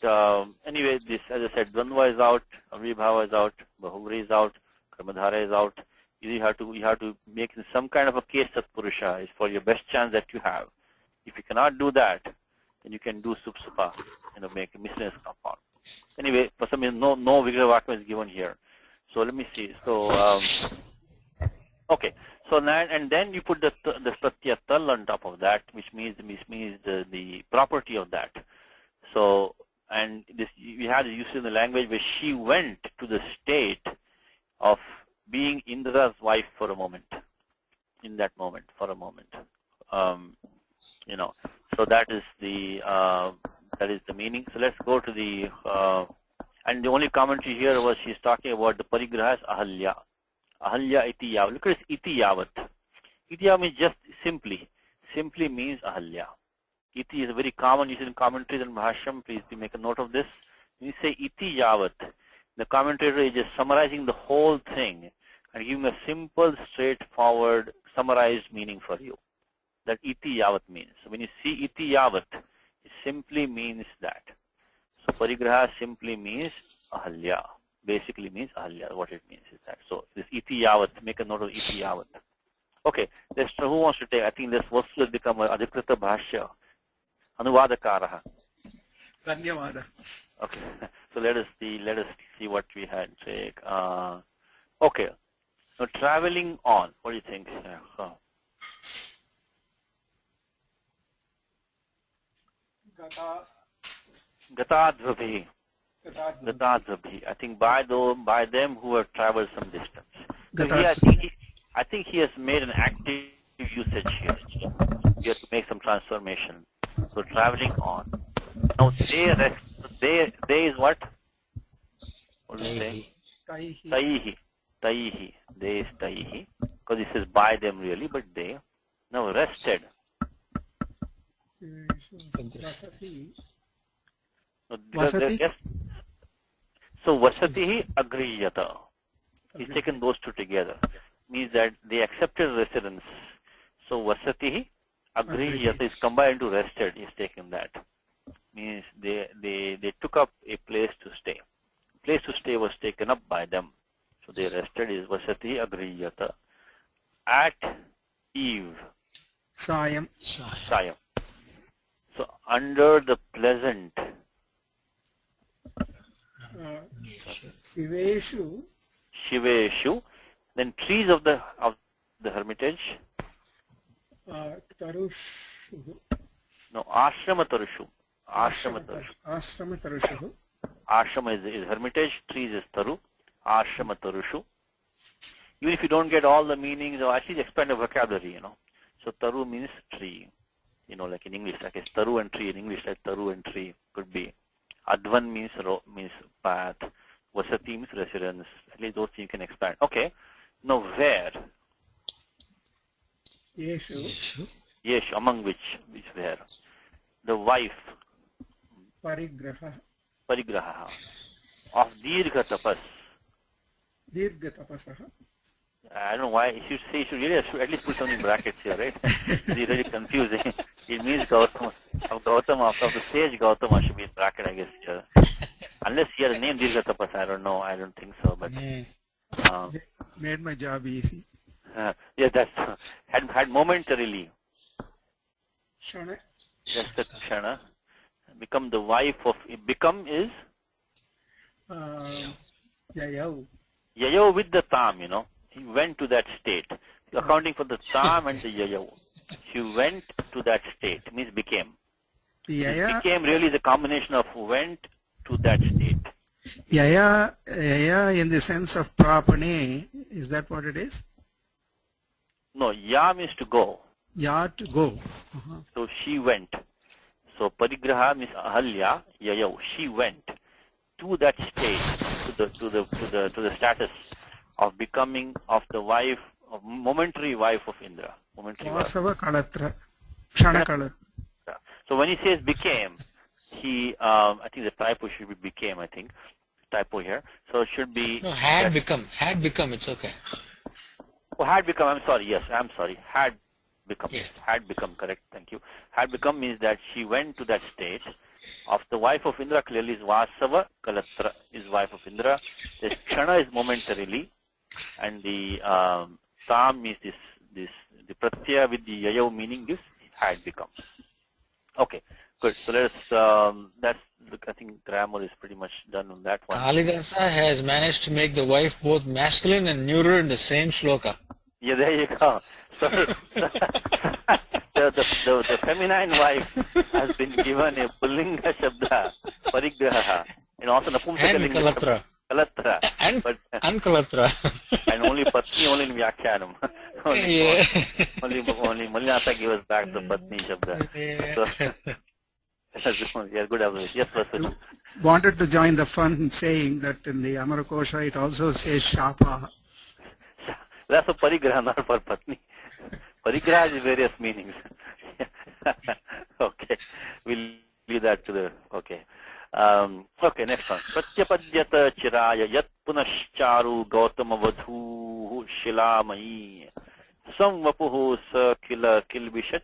anyway, this, as I said, Dvandva is out, Avibhava is out, Bahuvri is out, Karmadhara is out. You have to make some kind of a case Tatpurusha is for your best chance that you have. If you cannot do that, then you can do Supsupa, make a miscellaneous compound. Anyway, for some reason, no Vigraha Vakyam is given here. So let me see. So okay. So now, and then you put the Pratyaya Tal on top of that, which means the property of that. So, and this we had use in the language where she went to the state of being Indra's wife for a moment, in that moment, for a moment. So that is the meaning. So let's go to the, and the only commentary here was she's talking about the parigraha as Ahalya. Ahalya iti yavat. Look at this iti yavat. Iti yavat means just simply means Ahalya. Iti is a very common use in commentaries and Bhashyam. Please do make a note of this. When you say iti yavat, the commentator is just summarizing the whole thing and giving a simple, straightforward, summarized meaning for you. That iti yavat means. So when you see iti yavat, it simply means that. So parigraha simply means Ahalya. Basically means Ahalya. What it means is that. So this iti yavat, make a note of iti yavat. Okay, who wants to take? I think this Vastu will become a Adhikrita Bhashya. Anuvadakaraha. Dhanyavada. Okay, so let us see what we had. Take. Okay, so traveling on. What do you think? Gatadvabhi. Gatadvabhi. I think by them who have traveled some distance. So here, I think he has made an active usage here. You have to make some transformation. So traveling on. Now they is what? What do you say? Taihi. Taihi. Taihi. They is taihi. Because it says by them really, but they. Now rested. Vasati. So, Vasati. So vasatihi agriyata. He's taken those two together. Means that they accepted residence. So vasatihi agriyata is combined to rested. He's taken that. Means they took up a place to stay. Place to stay was taken up by them. So they rested is vasatihi agriyata. At eve. Sayam. Sayam. So under the pleasant. Shiveshu. Shiveshu. Then trees of the hermitage. Tarushu. No, ashrama tarushu. Ashrama tarushu. Ashrama tarushu. Ashrama is hermitage. Trees is taru. Ashrama tarushu. Even if you don't get all the meanings, or at least expand the vocabulary, So taru means tree. Like in English, like it's taru and tree. In English, like taru and tree could be. Advan means path. Vasati means residence. At least those things you can expand. Okay. Now where? Yeshu. Yes, among which where? The wife. Parigraha. Parigraha. Of Dirgha Tapas. Dirgha tapasaha. I don't know why. You should really at least put something in brackets here, right? It's really confusing. It means Gautama. Of the sage Gautama should be in bracket, I guess. Unless he has a name Dirgha Tapas, I don't know. I don't think so. But Made my job easy. yeah, that's had momentarily. Shana. Just the Kshana. Become the wife of. Become is Yayav. Yayav with the tam, He went to that state. Accounting for the tam and the Yayav. She went to that state, means became. Yaya. Became really the combination of went to that state. Yaya in the sense of prapane, is that what it is? No, ya means to go. Ya to go. So she went. So parigraha means ahalya, yayav. She went to that state, to the status of becoming of the wife, of momentary wife of Indra. Vasava kalatra. Kshana kalatra. So when he says became, I think the typo should be became, I think. Typo here. So it should be... No, had become, it's okay. Oh, had become, I'm sorry, yes, I'm sorry. Had become, yeah. Had become, correct, thank you. Had become means that she went to that state of the wife of Indra, clearly is Vasava, Kalatra is wife of Indra. The Kshana is momentarily, and the Sam means the Pratyaya with the Yayav meaning is had become. Okay, good. So let's, I think grammar is pretty much done on that one. Kalidasa has managed to make the wife both masculine and neuter in the same shloka. Yeah, there you go. So the feminine wife has been given a Pullinga Shabda, Parigraha, and also Napumsakalinga Kalatra. Kalatra. And Kalatra. And only Patni, only in Vyakhyanam. Only Malnata gave us back the Patni Shabda. So, yeah, good observation. Yes, Prasad. Wanted to join the fun saying that in the Amarakosha it also says Shapa. That's for Parigraha, not for Patni. Parigraha has various meanings. Okay, we'll leave that to the, okay. Okay, next one. Pratyapadyata chiraya yat punascharu gautama vadhu shilamayi samvapuhu sa kila kilvishat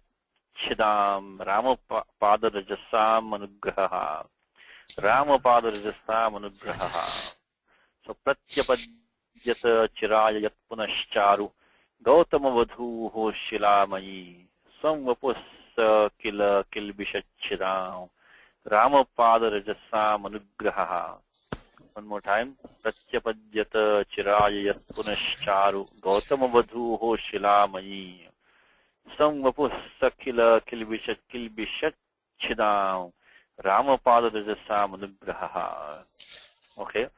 chidam ramapada rajasam anugraha ramapada rajasam anugraha. So pratyapadyata chiraya yat punascharu gautama vadhu shilamayi samvapuhu sa kila kilvishat chidam Ramapada Rajasa Manugraha. One more time. Pratyapadyata Chiraya Yat Punascharu Gautama Vadhu Ho Shilamayi Samvapu Sakila Kilbishat Chidam Ramapada Rajasa Manugraha. Okay.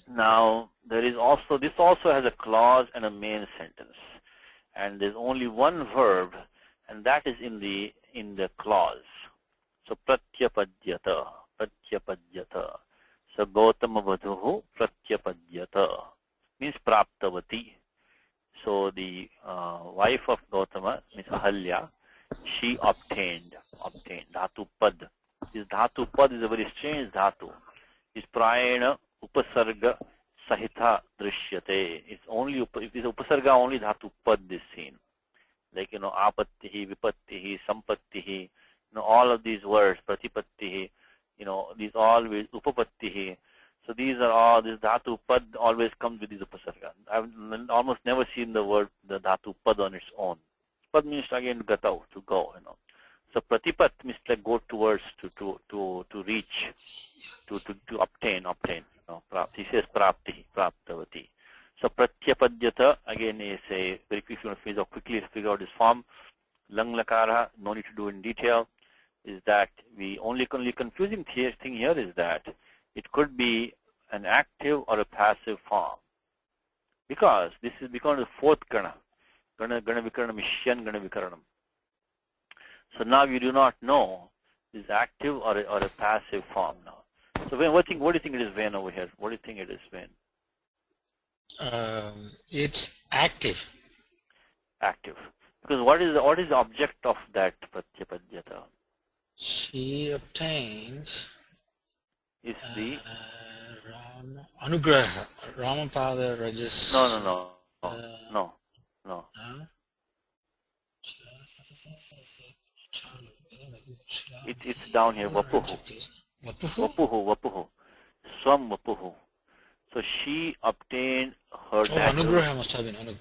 Now, there is also, this also has a clause and a main sentence. And there's only one verb, and that is in the clause. So, pratyapadyata, pratyapadyata. So, Gautama Vadhuhu pratyapadyata means praptavati. So, the wife of Gautama, means Ahalya, she obtained. Dhatu pad. This dhatu pad is a very strange dhatu. It's prayena upasarga sahita drishyate. It's only, if it's upasarga, only dhatu pad is seen. Like, apattihi, vipattihi, sampattihi, all of these words, pratipattihi, these always, upapattihi. So these are all, this dhatu pad always comes with these upasarga. I've almost never seen the word, the dhatu pad on its own. Pad means again gatau, to go, So pratipat means like go towards, to reach, to obtain. He says prapti, praptavati. So pratyapadyata again is a very quickly figure out this form. Lang lakara, no need to do in detail. Is that the only confusing thing here is that it could be an active or a passive form, because this is because the fourth gana vikaranam, ishyan gana vikaranam. So now you do not know is active or a passive form now. So what do you think it is, Vain, over here? What do you think it is, Vain? It's active. Active. Because what is the object of that pratyapadyata? She obtains Is the Anugraha, Ramapada Rajas. No. It's down here, vapuhu. Vapuhu. Swam vapuhu. So she obtained her natural. Anugraha must have been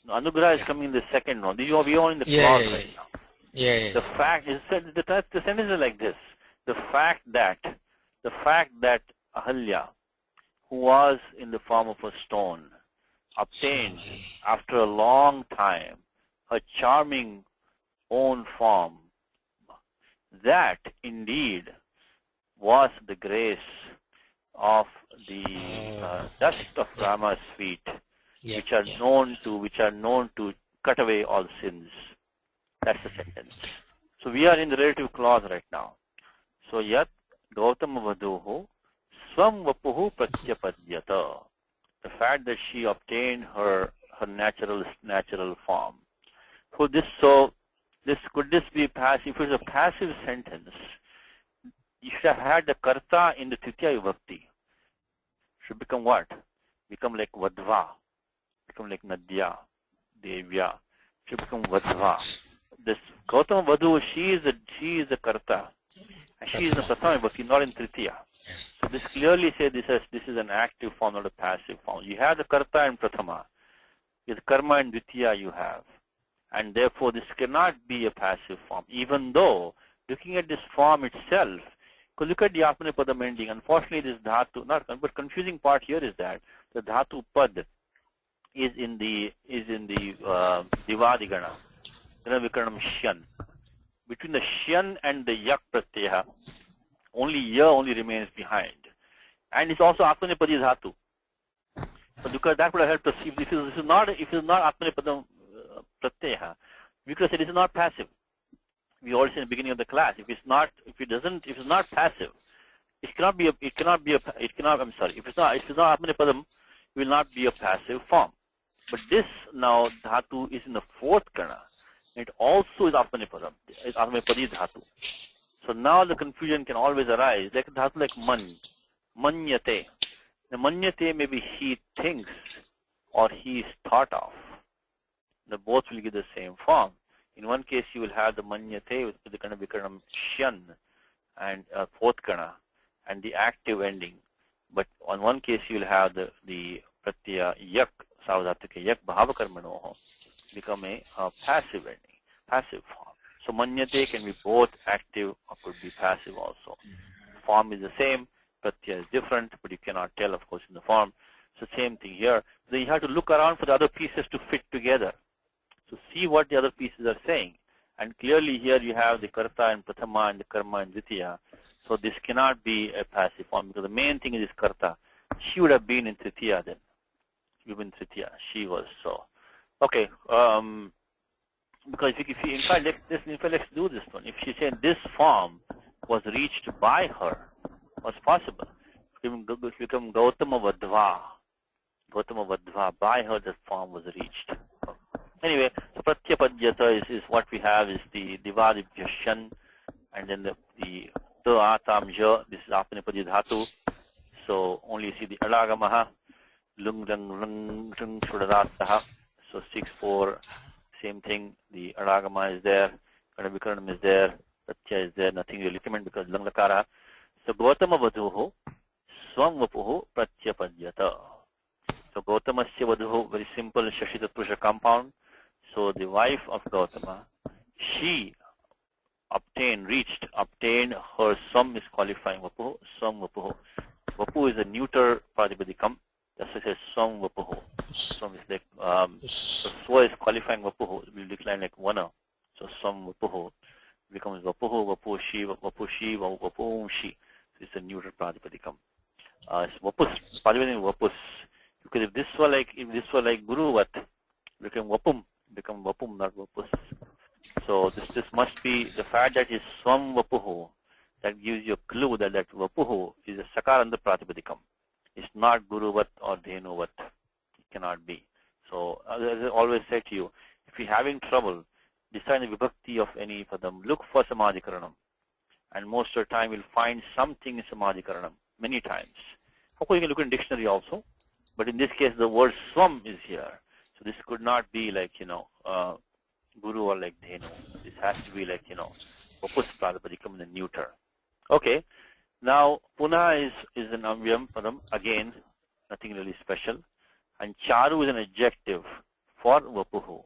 Anugraha is coming in the second one. We are in the clause right now. Yeah. The fact is, the sentence is like this: the fact that Ahalya, who was in the form of a stone, obtained after a long time her charming own form, that indeed was the grace of the dust of Rama's feet, which are known to cut away all sins. That's the sentence. So we are in the relative clause right now. So yat Gautama Vadhuhu swam vapuhu pratyapadyata. The fact that she obtained her natural form. Could this be passive? If it's a passive sentence, you should have had the karta in the tritiya vibhakti. Should become what? Become like vadva. Become like nadya, devya. Should become vadva. This Gautama Vadhu, she is the karta. And she is the prathama vibhakti, not in tritiya. So this clearly says this is an active form, not a passive form. You have the karta in prathama. With karma and dvitiya you have. And therefore this cannot be a passive form, even though looking at this form itself, because look at the Atmanepadam ending. Unfortunately, this dhatu, but confusing part here is that the dhatu pad is in the divadigana, gana vikaranam shyan. Between the shyan and the yak pratyaya, only ya only remains behind, and it's also Atmanepadi dhatu. So because that would have helped us. If this is not Atmanepadam pratyaya, we could have said this is not passive. We already said in the beginning of the class. If it's not passive, if it's not Atmanepadam, it will not be a passive form. But this now dhatu is in the fourth kana. It also is Atmanepadam. It's Atmanepadi dhatu. So now the confusion can always arise. Like dhatu like man, manyate. The manyate maybe he thinks or he is thought of. The both will give the same form. In one case, you will have the manyate with the kana vikaranam shyan and fourth kana and the active ending. But on one case, you will have the pratyaya yak, savadhartika yak bhavakarmanoho become a passive ending, passive form. So manyate can be both active or could be passive also. Form is the same, pratyaya is different, but you cannot tell, of course, in the form. So same thing here. So you have to look around for the other pieces to fit together. So see what the other pieces are saying. And clearly here you have the karta and prathama and the karma and dvitiya. So this cannot be a passive form because the main thing is karta. She would have been in Tritiya then. You've been Tritiya. She was so. Okay. Because if you in fact let's do this one. If she said this form was reached by her, was possible. If you come Gautama Vadva, by her that form was reached. Anyway, so Pratyapadyata is what we have is the Divadibhyashan, and then the Ta Atam Ja, this is Apnipadi Dhatu. So only you see the Alagamaha, Lung Rang Rang Rang Sudadataha. So 6-4, same thing. The Alagama is there, Kanabhikaranam is there, Pratya is there, nothing really comment because Lang Lakara. So Gautama Vadhuho, Swam Vapuho, Pratyapadyata. So Gautamasya Vadhuho, very simple Shashitatrusha compound. So the wife of Gautama, she obtained her Swam is qualifying Vapuho, Swam Vapuho. Vapu is a neuter Pratipadikam. That's why it says Swam Vapuho. Swam is like, so Swa is qualifying Vapuho. It will decline like Vana. So Swam Vapuho becomes Vapuho, Vapushi, Vapushi, Vapushi. So it's a neuter Pratipadikam. It's Vapus, Pratipadikam Vapus. Because if this were like Guruvat, become Vapum, not Vapus. So this must be the fact that it's Swam Vapuho. That gives you a clue that Vapuho is a Sakaranda Pratipadikam. It's not Guruvat or Dhenuvat. It cannot be. So as I always say to you, if you're having trouble deciding the vibhakti of any padam, look for Samadhikaranam. And most of the time you'll find something in Samadhikaranam, many times. Of course you can look in dictionary also, but in this case the word Swam is here. So this could not be like, Guru or like Dhenu. This has to be like, Vapus Pratipadikam in the neuter. Okay. Now, Puna is an Avyam Padam, again, nothing really special. And Charu is an adjective for Vapuhu.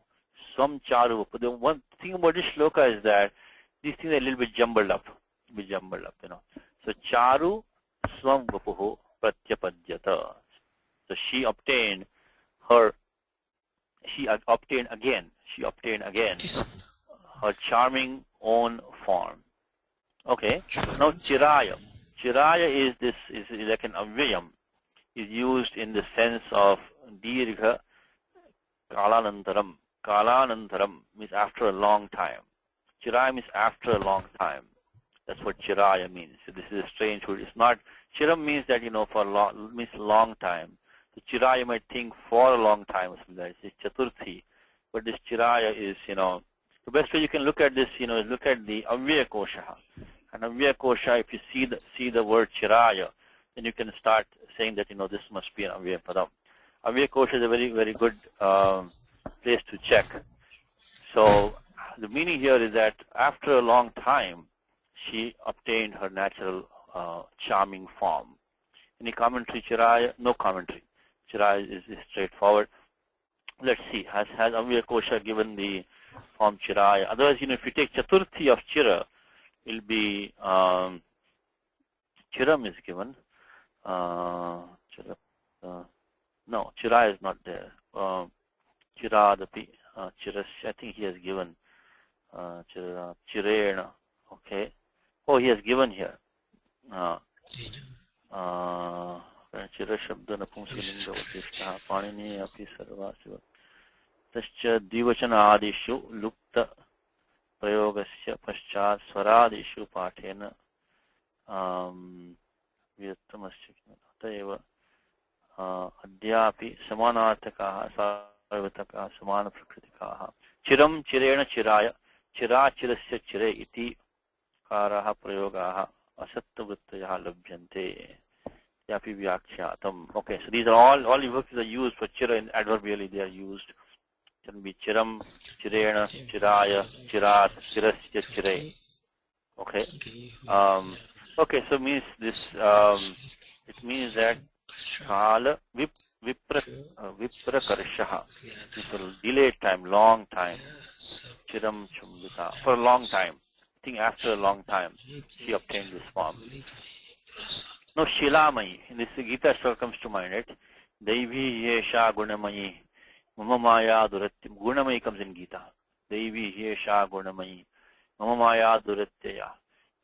Swam Charu Vapuhu. The one thing about this shloka is that these things are a little bit jumbled up. So Charu Swam Vapuhu Pratyapadyata. So she obtained again her charming own form. Okay. Now Chiraya. Chiraya is like an avyayam, is used in the sense of dirgha kalanantaram. Kalanantaram means after a long time. Chiraya means after a long time. That's what Chiraya means. So this is a strange word. It's not, Chiram means that, for means long time. So Chiraya might think for a long time or something like that. It's Chaturthi. But this Chiraya is, the best way you can look at this, is look at the Avyaya Kosha. And Avyaya Kosha, if you see the word Chiraya, then you can start saying that, this must be an Avyaya Padam. Avyaya Kosha is a very, very good place to check. So the meaning here is that after a long time, she obtained her natural charming form. Any commentary, Chiraya? No commentary. Chiraya is straightforward. Let's see, has Avyaya Kosha given the form Chiraya? Otherwise, if you take Chaturthi of Chira, it will be Chiram is given. No, Chiraya is not there. Chiradapi, Chirasya, I think he has given Chirena. Okay. Oh, he has given here. Chira Shabda Napumsalinga Vatishta Panini Api Sarvasiva Tascha Divachana Adishu Lukta Prayogasya Paschat Swaradishu Patena Vyatamasya Tayeva Adhyapi Samanartakaha Sarvatakaha Samana Prakritikaha Chiram Chirena Chiraya Chira Chirasya Chire Iti Karaha Prayogaha Asattavrittayaha Labhyante Yapi Vyakshyatam. Okay, so these are all vibhaktis are used for Chira in adverbially they are used. It can be Chiram, Chirena, Chiraya, Chirat, Chirasya, Chire. Okay. Okay, so means this it means that Kala Viprakarshaha. It's a delayed time, long time. Chiram Chumbita. For a long time. I think after a long time she obtained this form. Now Shilamayi, in this Gita shloka comes to mind, right? Devi Yesha Gunamayi, Mama Maya Duratya. Gunamayi comes in Gita. Devi Yesha Gunamayi, Mama Maya Duratya.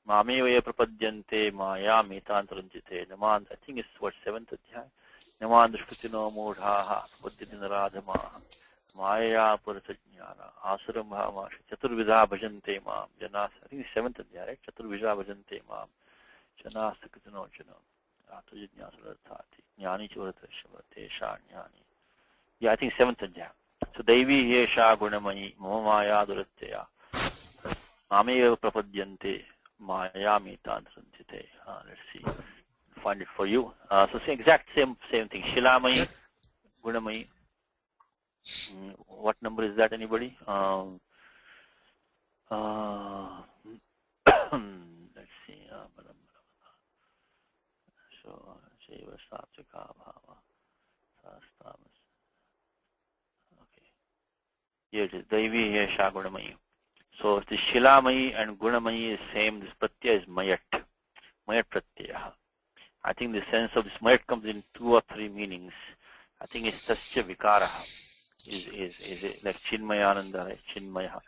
Mamevaya prapadyante maya metantaranjite. Naman, I think it's what, 7th adhyay. Naman dushkritino mudhaha prapadyadinaradhamaha. Maya paratajnana. Asarambhama. Chaturvidha bhajante maam. Janas. I think it's 7th adhyay, right? Chaturvidha bhajante maam. Janas kritino jana. Atujijnasararthati. Jnani chavartashavate sha jnani. Yeah, I think 7th adhyay. So Devi Yesha Gunamayi Mama Maya Duratya Mameva Prapadyante Maya Mitantrantite. Let's see. Find it for you. So exact same thing. Shilamayi Gunamayi. What number is that, anybody? Let's see. So Shiva Satvika Bhava Sastamas. Here it is, Daivi Yesha Gunamayi. So the Shilamayi and Gunamayi is same. This Pratyaya is Mayat. Mayat Pratyaya. I think the sense of this Mayat comes in 2 or 3 meanings. I think it's Tasya Vikaraha. Is like Chinmayananda, right? Chinmaya.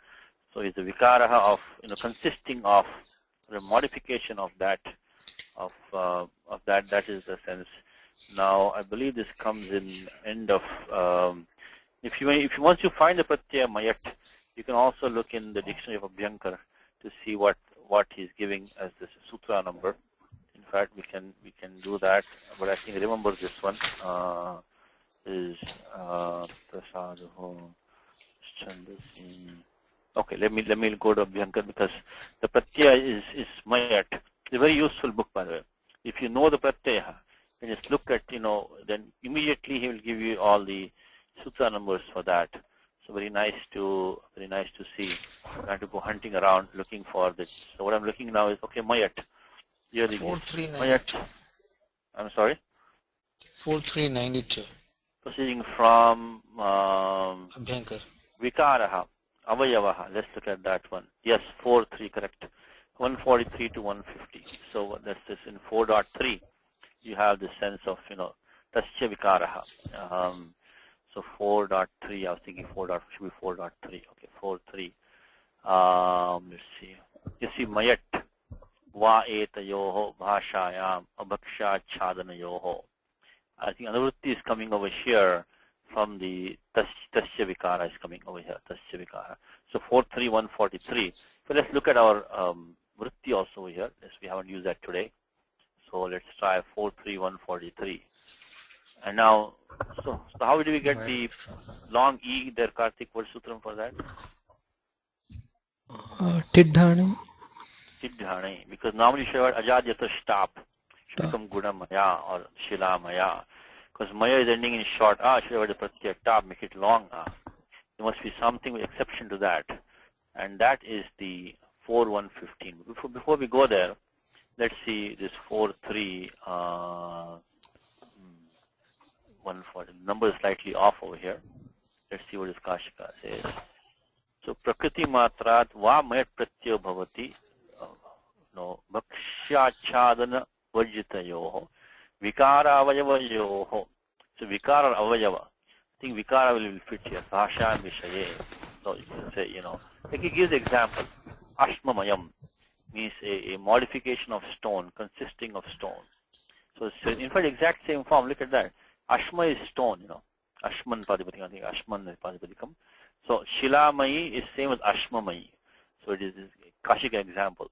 So it's the Vikaraha of, consisting of the modification of that, that is the sense. Now, I believe this comes in end of, once you find the Pratyaya Mayat, you can also look in the dictionary of Abhyankar to see what he's giving as this sutra number. In fact, we can do that, but I think remember this one is Prasadaho Chandasi. Okay, let me go to Abhyankar, because the Pratyaya is Mayat. It's a very useful book, by the way. If you know the Pratyaya, you just look at, then immediately he will give you all the sutra numbers for that. So very nice to see. I have to go hunting around looking for this. So what I'm looking now is, okay, Mayat. Here it is. Mayat. I'm sorry? 4392. Proceeding from Abhyankar. Vikaraha, Avayavaha. Let's look at that one. Yes, 4.3, correct. 143 to 150. So that's this in 4.3. You have the sense of, Tasya Vikaraha. So 4.3, I was thinking 4. Should be 4.3. Okay, 4.3. Let's see. You see Mayat. Va etayoho bhashayam abhaksha chadanayoho. I think Anuvritti is coming over here from the Tasya Vikara is coming over here. Tasya Vikara. So 4.3, 143. So let's look at our Vritti also over here. Yes, we haven't used that today. So let's try 4.3, 143. And now, so how do we get the long E there, Karthik? What's sutram for that? Tidhani. Tidhani. Because normally you should have Ajadyata stop. Should become Gunamaya or Shilamaya. Because Maya is ending in short A, should have the Pratyaya top, make it long A. There must be something with exception to that. And that is the 4.115. Before we go there, let's see this 4.3. 140. The number is slightly off over here. Let's see what this Kashika says. So Prakriti Matrat Va Mayat Pratyo Bhavati Bhakshachadana Vajitayoho Vikara Avayavayoho. So Vikara Avayava. I think Vikara will fit here. Bhasha and Vishaye. So you can say, like he gives example. Ashmamayam means a modification of stone, consisting of stone. So in fact, exact same form. Look at that. Ashma is stone, Ashman Padipatikam. I think Ashman is Padipatikam. So Shilamayi is same as Ashmamayi. So it is this Kashika example.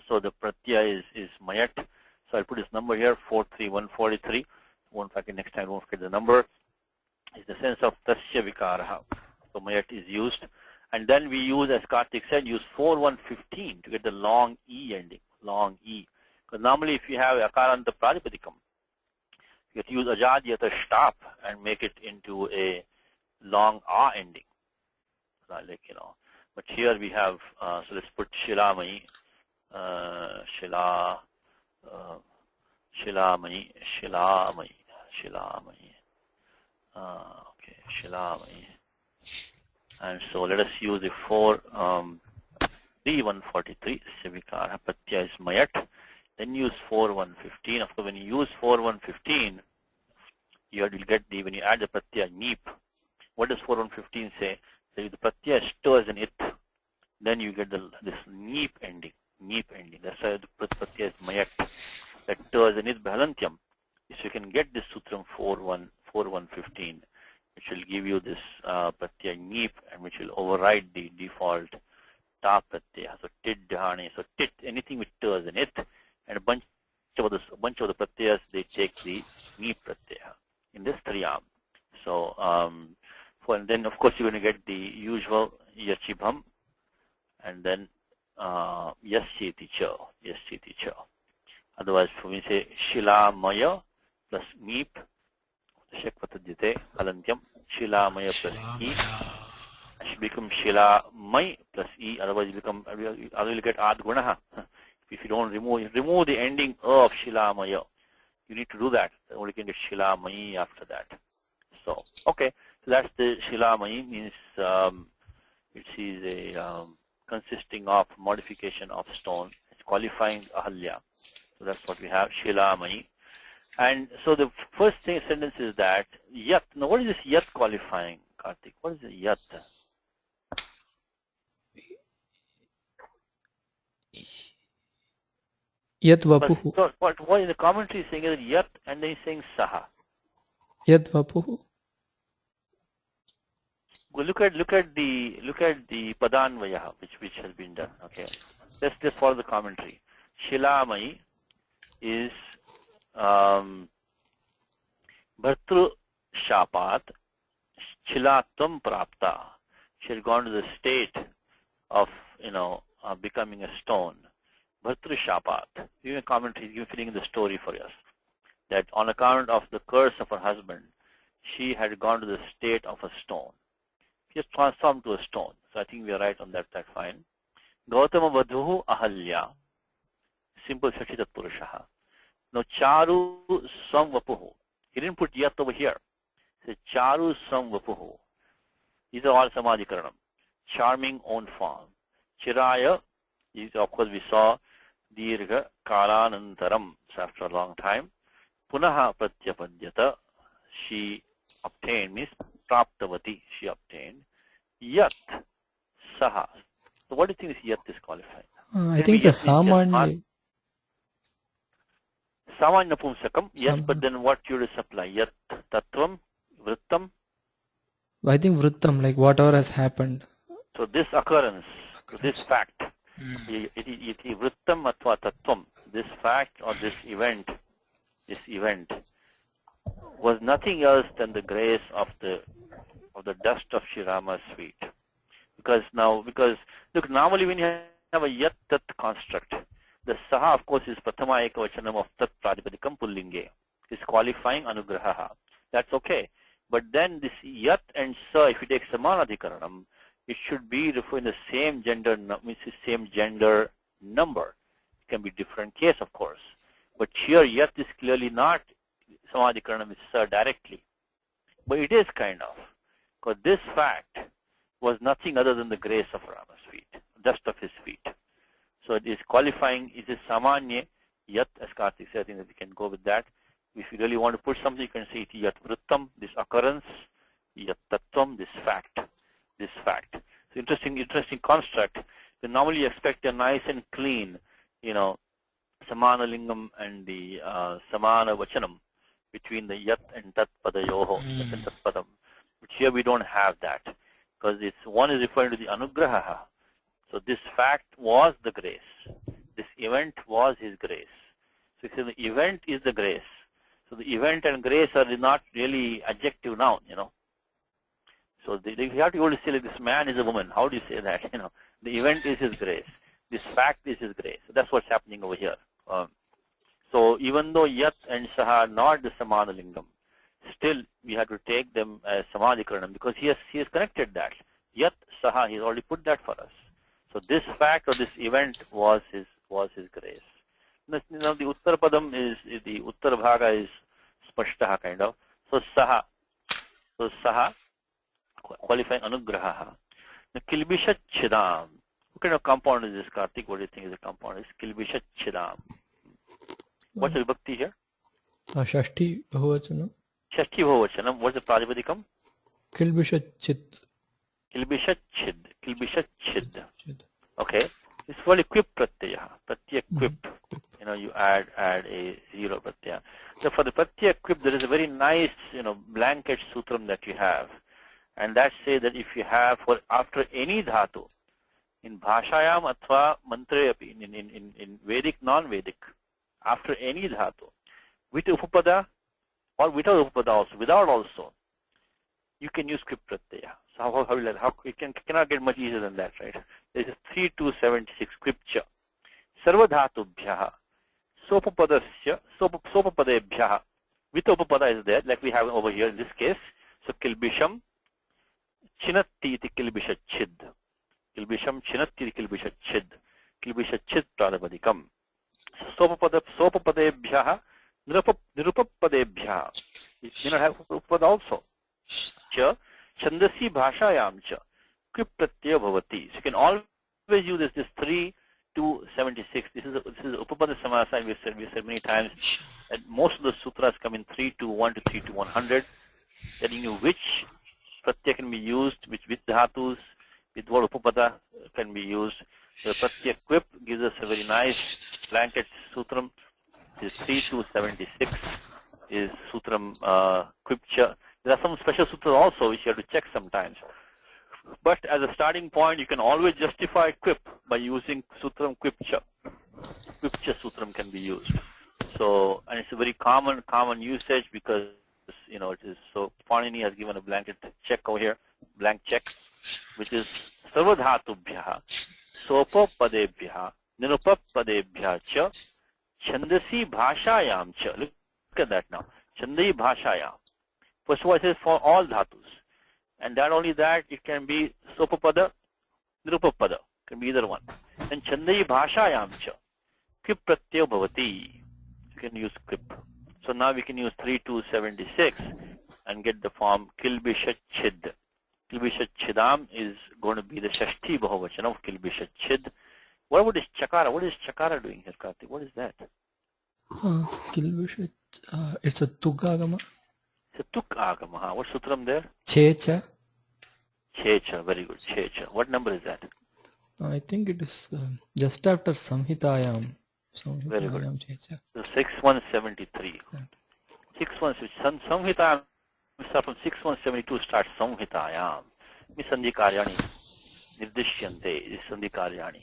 So the Pratyaya is Mayat. So I'll put this number here, 43143. Won't forget next time, won't forget the number. It's the sense of Tasya Vikaraha. So Mayat is used. And then we use, as Karthik said, use 4115 to get the long E ending. Long E. Because normally if you have Akaranta Pradipatikam, you have to use Ajadyata stop and make it into a long A ending. Like, But here we have, so let's put Shilamayi, Shilamayi. Okay, Shilamayi. And so let us use the 4.3.143, Sivikara, Pratyaya is Mayat. Then use 4.115. Of course, when you use 4.115, you will get when you add the Pratyaya Neep. What does 4.115 say? So if the Pratyaya stirs in it, then you get this Neep ending. neep ending. That's why the pratyaya is mayat. That is anit bhalantyam. If you can get this sutram 4.1.15, which will give you this pratyaya neep, and which will override the default ta pratyaya. So tit dhani. So tit, anything with t is in it, and a bunch of the pratyayas, they take the neep pratyaya in this triyam. So and then of course you're going to get the usual yachibham, and then yasyeti cha. Otherwise, when we say shilamaya plus neep, shekvatadyate halantyam, shilamaya plus e, it should become shilamay plus e. Otherwise, you will get ad gunaha. If you don't remove the ending of shilamaya, you need to do that. Only can get shilamayi after that. So okay, so that's the shilamayi, means it is a consisting of modification of stone. It's qualifying ahalya. So that's what we have, shilamayi. And so the first sentence is that yat. Now what is this yat qualifying, Karthik? What is the yat? Yat vapuhu. So what is the commentary saying is yat, and then he's saying saha. Yat vapuhu. Well, look at the padanvaya which has been done. Okay, let's just follow the commentary. Shilamai is bhartru shapat shilatvam prapta. She had gone to the state of becoming a stone. Bhartru shapat. Give a commentary. Give filling in the story for us. That on account of the curse of her husband, she had gone to the state of a stone. She is transformed to a stone. So I think we are right on that. That's fine. Gautama vadhuhu ahalya. Simple Shakti Tat Purushaha. Now charu swam vapuhu. He didn't put yat over here. He said charu swam vapuhu. These are all samadhikaranam. Charming own form. Chiraya, of course we saw dirgha kalanantaram. So after a long time. Punaha pratyapadyata. She obtained, means praptavati, she obtained. Yat saha. So what do you think is yat is qualified? I think the samanya. Samanya pumsakam, yes, but then what you will supply? Yat tattvam, vrittam? I think vrittam, like whatever has happened. So this occurrence, this fact, iti vrittam atva tattvam, this fact or this event was nothing else than the grace of the dust of Shirama's feet. Because look, normally when you have a yat tat construct, the saha of course is prathama ekavachanam of tat pradipadikam pullinge. It's qualifying anugraha. That's okay. But then this yat and sa, if you take samanadhikaranam, it should be referring the same gender, means the same gender number. It can be different case, of course. But here yat is clearly not samadhikaranam with sa directly. But it is kind of. Because this fact was nothing other than the grace of Rama's feet, dust of his feet. So it is qualifying, it is samanya, yat, as Karthik said, I think that we can go with that. If you really want to put something, you can say it yat vrittam, this occurrence, yat tattvam, this fact. So interesting construct. You normally expect a nice and clean, samana lingam and the samana vachanam between the yat and tat padayoho, yat and tat padam. But here we don't have that, because one is referring to the anugraha. So this fact was the grace. This event was his grace. So the event is the grace. So the event and grace are not really adjective noun, So you have to be able to say like this man is a woman. How do you say that? The event is his grace. This fact is his grace. So that's what's happening over here. So even though yat and saha are not the samadhalingam, still we have to take them as samadhikaranam, because he has connected that. Yat saha, he's already put that for us. So this fact or this event was his grace. The Uttar Padam is, the Uttar Bhaga is spashtaha kind of. So saha, qualifying anugraha. The kilbishat chidam. What kind of compound is this, Karthik? What do you think is a compound? It's kilbishat chidam. What's the vibhakti here? Shashti bahuvachanam. Shashti bahuvachanam. What's the pradipadikam? Kilbishat chid. Kilbishat chid. Okay. It's called a quip pratyaya. Pratyaya quip. You add a zero pratyaya. So for the pratyaya quip, there is a very nice, blanket sutram that you have. And that says that if you have after any dhatu, in bhashayam athva mantre api, in Vedic, non-Vedic, after any dhatu, with upapada or without upapada also, without also, you can use quip pratyaya. So how you cannot get much easier than that, right? This is 3276 quipcha. Sarva dhatubhyaha. Sopapadasya, sopapadebhyaha. With upapada is there, like we have over here in this case. So kilbisham, chinatti iti kilbishachid. Kilbisham chinatti iti kilbishachid. Kilbishachid pradapadikam. Sopapadebhyaha, nirupapadebhyaha. You may not have upapada also. Cha, chandasi bhashayam cha. Quip pratyaya bhavati. So you can always use this 3 to 76. This is upapada samasa, and we said many times that most of the sutras come in 3 to 1 to 3 to 100, telling you which pratyaya can be used, which dhatus, with what upapada can be used. The pratyaya quip gives us a very nice blanket sutram. This is 3 to 76 is sutram quipcha. There are some special sutras also which you have to check sometimes. But as a starting point, you can always justify quip by using sutram quipcha. Quipcha sutram can be used. So, and it's a very common usage because, it is so. Panini has given a blanket check over here, blank check, which is sarvadhatubhyaha, sopapadebhyaha, nirupapadebhyaha cha, chandasi bhashayam cha. Look at that now. Chandai bhashayam. First of all, it says for all dhatus. And not only that, it can be sopapada, nirupapada. Can be either one. And chandai bhashayam cha. Quip pratyaya bhavati. You can use quip. So now we can use 3 to 76 and get the form kilbishachid. Kilbishachidam is going to be the shashti bahuvachana of kilbishachid. What about this chakara? What is chakara doing here, Karthik? What is that? Kilbishach, it's a tugagama. It's a tuk agama. What sutram there? Checha. Checha, very good. Checha. What number is that? I think it is just after Samhitayam. Very good. Checha. So 6173. 61, Samhitayam starts from 6172 starts Samhitayam. Misandhi karyani. Nirdishyante. Misandhi karyani.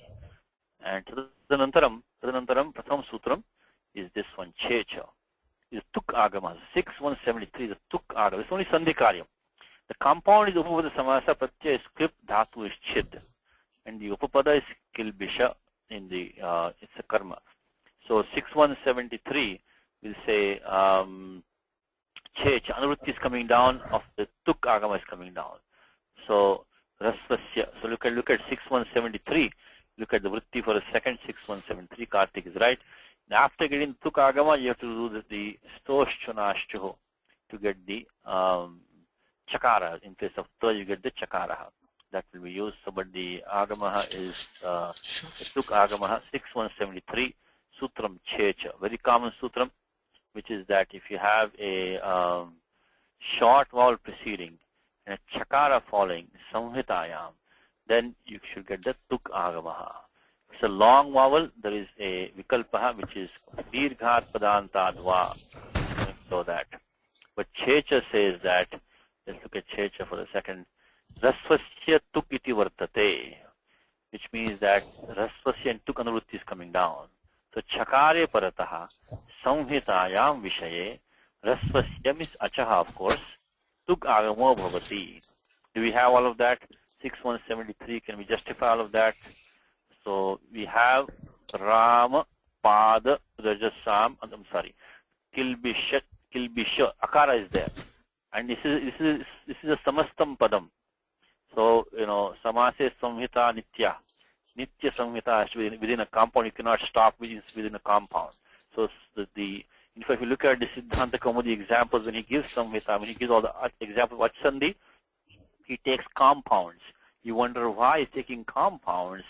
And tadanantaram, pratham sutram is this one, Checha. Is tuk agama. 6173 is a tuk agama. It's only sandhi karyam. The compound is upapada samasa, pratyaya is quip, dhatu is chid. And the upapada is kilbisha in the, it's a karma. So 6173 will say, chech, anuvritti is coming down, of the tuk agama is coming down. So rasvasya. So look at 6173. Look at the vritti for a second. 6173. Karthik is right. Now after getting tuk agama, you have to do the stoshchunashchuho to get the chakara. In place of ta, you get the chakara. That will be used. So, but the agama is tuk agama 6173 sutram checha. Very common sutram, which is that if you have a short vowel preceding and a chakara following, samhitayam, then you should get the tuk agama. It's a long vowel. There is a vikalpaha, which is dirghat padantadva. So that. But checha says that, let's look at checha for a second. Rasvasya tuk iti vartate, which means that rasvasya and tuk anuvritti is coming down. So chakare parataha samhitayam vishaye rasvasya means achaha, of course, tuk agamo bhavati. Do we have all of that? 6173, can we justify all of that? So we have Ram, Pada, Rajasam, I'm sorry, Kilbisha, Akara is there. And this is a Samastam Padam. So, Samase Samhita Nitya. Nitya Samhita has to be within a compound. You cannot stop within a compound. So, if you look at the Siddhanta Kaumudi examples, when he gives Samhita, when he gives all the examples of Vachsandhi, he takes compounds. You wonder why he's taking compounds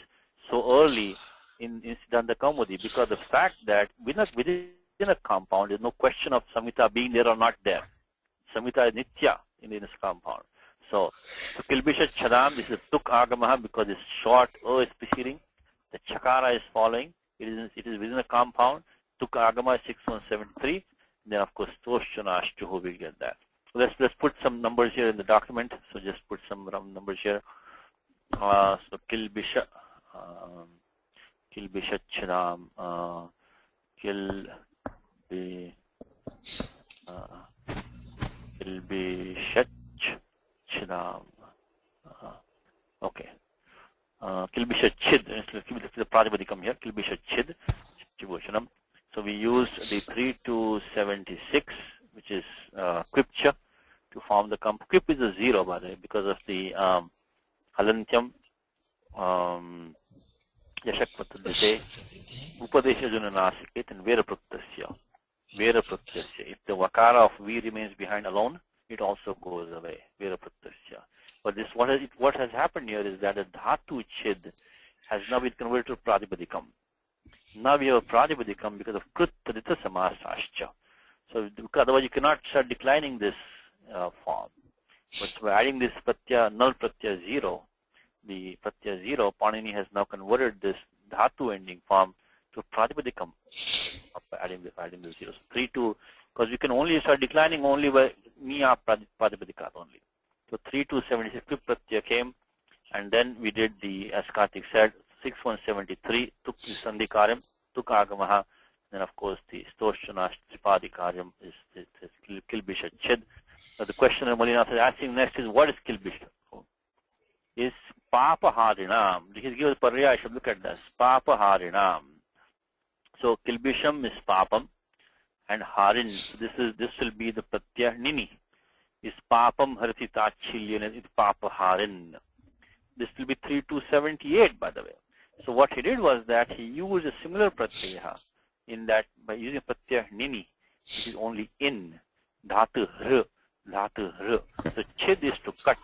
so early in Siddhanta Kaumudi, because the fact that within a compound, there's no question of Samhita being there or not there. Samhita is Nitya in this compound. So Kilbisha Chadam, this is Tuk Agamaha because it's short, is preceding. The chakara is following. It is within a compound. Tuka agama is 6173. Then of course Toshchanashtuhu will get that. So let's put some numbers here in the document. So just put some numbers here. So Kilbisha Chidam Kilbisha Chidam. Okay. Kilbisha Chid. The Pratipadikam here. Kilbisha Chid Chiboshanam. So we used the 3 to 76, which is Quipcha, to form the comp. Quip is a 0, by the way, because of the Halantyam Yashakvatadite Upadesha Junanasikit and Vera Pruktasya. If the Vakara of V remains behind alone, it also goes away. Vera Pruktasya. But this what has happened here is that the Dhatu Chid has now been converted to Pratipadikam. Now we have a Pratipadikam because of Krit Tadita Samasascha. So otherwise you cannot start declining this form. But by adding this Pratyaya, null Pratyaya 0, the Pratyaya 0, Panini has now converted this Dhatu ending form to Pratipadikam by adding the zeros. 3 to, because you can only start declining only by Niya Pradipadikat only. So 3 to 76 Pratyaya came, and then we did the, as Karthik said, 6173, took the Sandhikaryam, took Agamaha, then of course the Stoshchanash Tripadikaryam is Kilbisha Chid. So the question that Malina is asking next is, what is Kilbisha? Is Papa Harinam. He gives Parya, I should look at this. Papa Harinam. So Kilbisham is Papam, and Harin, this will be the Pratyaya Nini. Is Papam Harati Tachilyan, is Papa Harin. This will be 3278, by the way. So what he did was that he used a similar pratyaya in that by using pratyaya nini, which is only in, dhatu r. So chid is to cut,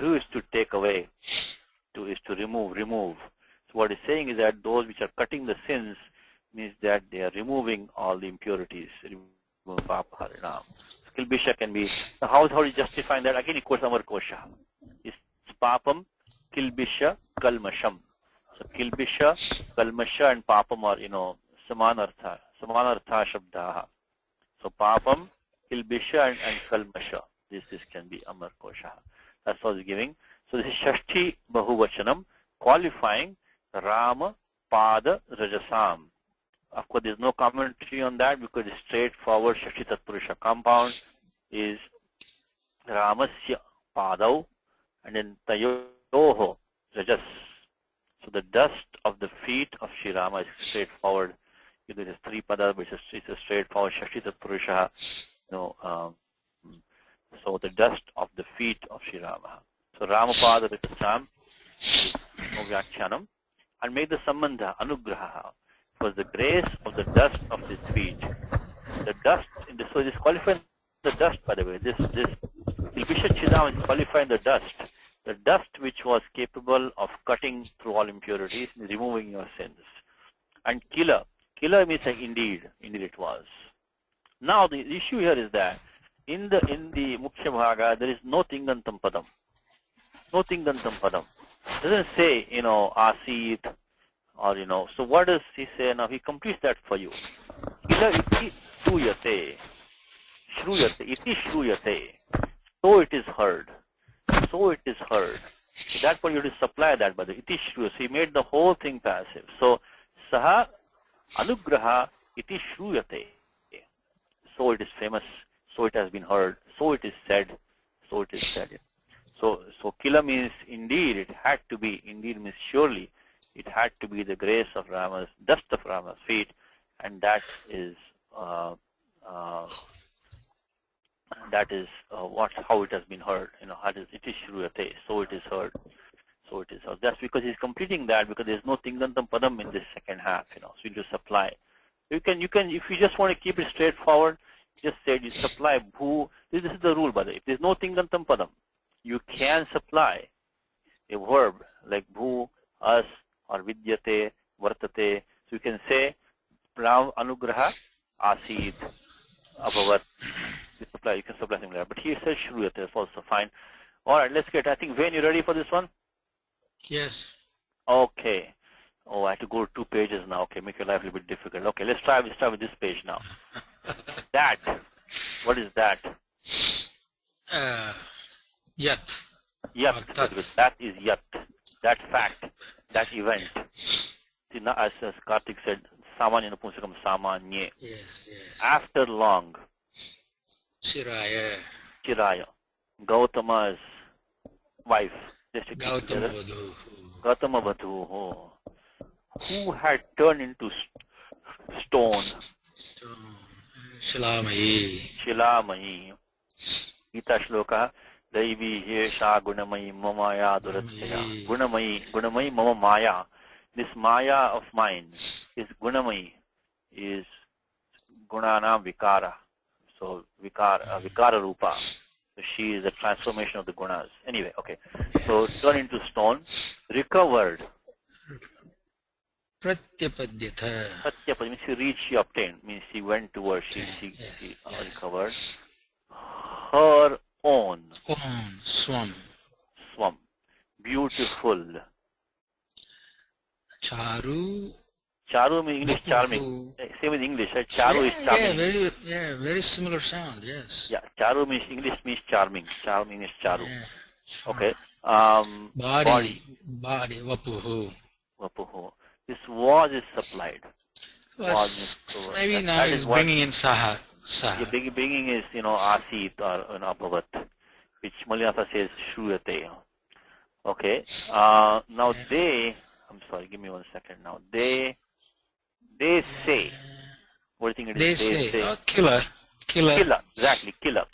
ru is to take away, is to remove. So what he's saying is that those which are cutting the sins means that they are removing all the impurities. So Kilbisha can be, so how do you justify that? Again, equals Amar Kosha. Is Papam, Kilbisha, Kalmasham. So Kilbisha, Kalmasha and Papam are, Samanartha Shabdaha. So Papam, Kilbisha and Kalmasha. This can be Amar Kosha. That's what he's giving. So this is Shashti Bahuvachanam, qualifying Rama, Pada, Rajasam. Of course, there's no commentary on that because it's straightforward. Shashti Tatpurusha compound is Ramasya Padau and then Tayoho Rajas. So the dust of the feet of Sri Rama is straightforward. It is 3 pada, which is it's a straightforward Shashti Tatpurusha. So the dust of the feet of Sri Rama. So Ramapada Vitasam, no Vyakhyanam, and make the Sambandha, Anugraha, was the grace of the dust of his feet. The dust, so this qualifying the dust, by the way. This Kilbisha Chidam is qualifying the dust which was capable of cutting through all impurities, removing your sins. And Kila means like indeed it was. Now the issue here is that in the Mukhya Bhaga there is no Tingantam Padam. No Tingantam Padam. Doesn't say, Asit or, so what does he say? Now he completes that for you. Kila iti shruyate. Iti shruyate. So it is heard. So that's what you have to supply that by the iti shruyate. So he made the whole thing passive. So saha anugraha iti shruyate. So it is famous. So it has been heard. So it is said. So Kila means indeed, it had to be. Indeed means surely. It had to be the grace of Rama's, dust of Rama's feet, and that is how it has been heard. It is shruyate. So it is heard. That's because he's completing that because there's no Tingantam Padam in this second half. So you just supply. You can if you just want to keep it straightforward, just say you supply bhu. This is the rule, by the way. If there's no Tingantam Padam, you can supply a verb like bhu, as, or vidyate, vartate. So you can say Ram Anugraha Asid Abhavat. You can supply something like that. But here it says Shruyate, it's also fine. Alright, let's get, I think, Wayne, you ready for this one? Yes. Okay. Oh, I have to go 2 pages now. Okay, make your life a little bit difficult. Okay, let's start with this page now. That. What is that? Yat. Yat. Or Very good. That is yat. That fact. That event. See, now, as Karthik said, samanya napumsakam samanye. Yes, yes. After long. Shiraya. Chiraya. Gautama's wife. Just to keep Gautama together. Vadhu. Gautama Vadhu. Who had turned into stone. Shilamayi. Shilamayi. Gita shloka. Daivi Yesha Gunamayi Mamaya Duratya. Gunamayi Mama Maya. This Maya of mine is Gunamayi, is Gunana Vikara. So Vikara Rupa. So she is a transformation of the Gunas. Anyway, okay. So turn into stone, recovered. Pratyapadyatha. Satyapada means she reached, she obtained, means she went towards, she recovered. Her own. Swam. Beautiful. Charu. Charu means English charming. Same with English, right? Charu is charming. Very similar sound, yes. Yeah, Charu means English means charming. Charming is Charu. Yeah. Okay. Body, Vapuhu. This was is supplied. Maybe now he's bringing in Saha. Yeah, bringing is, Asit or Abhavat, which Malinatha says Shruyate. Okay. Now I'm sorry, give me 1 second now. They say, what do you think it is? They say. Oh, killer. Killer, exactly, killer.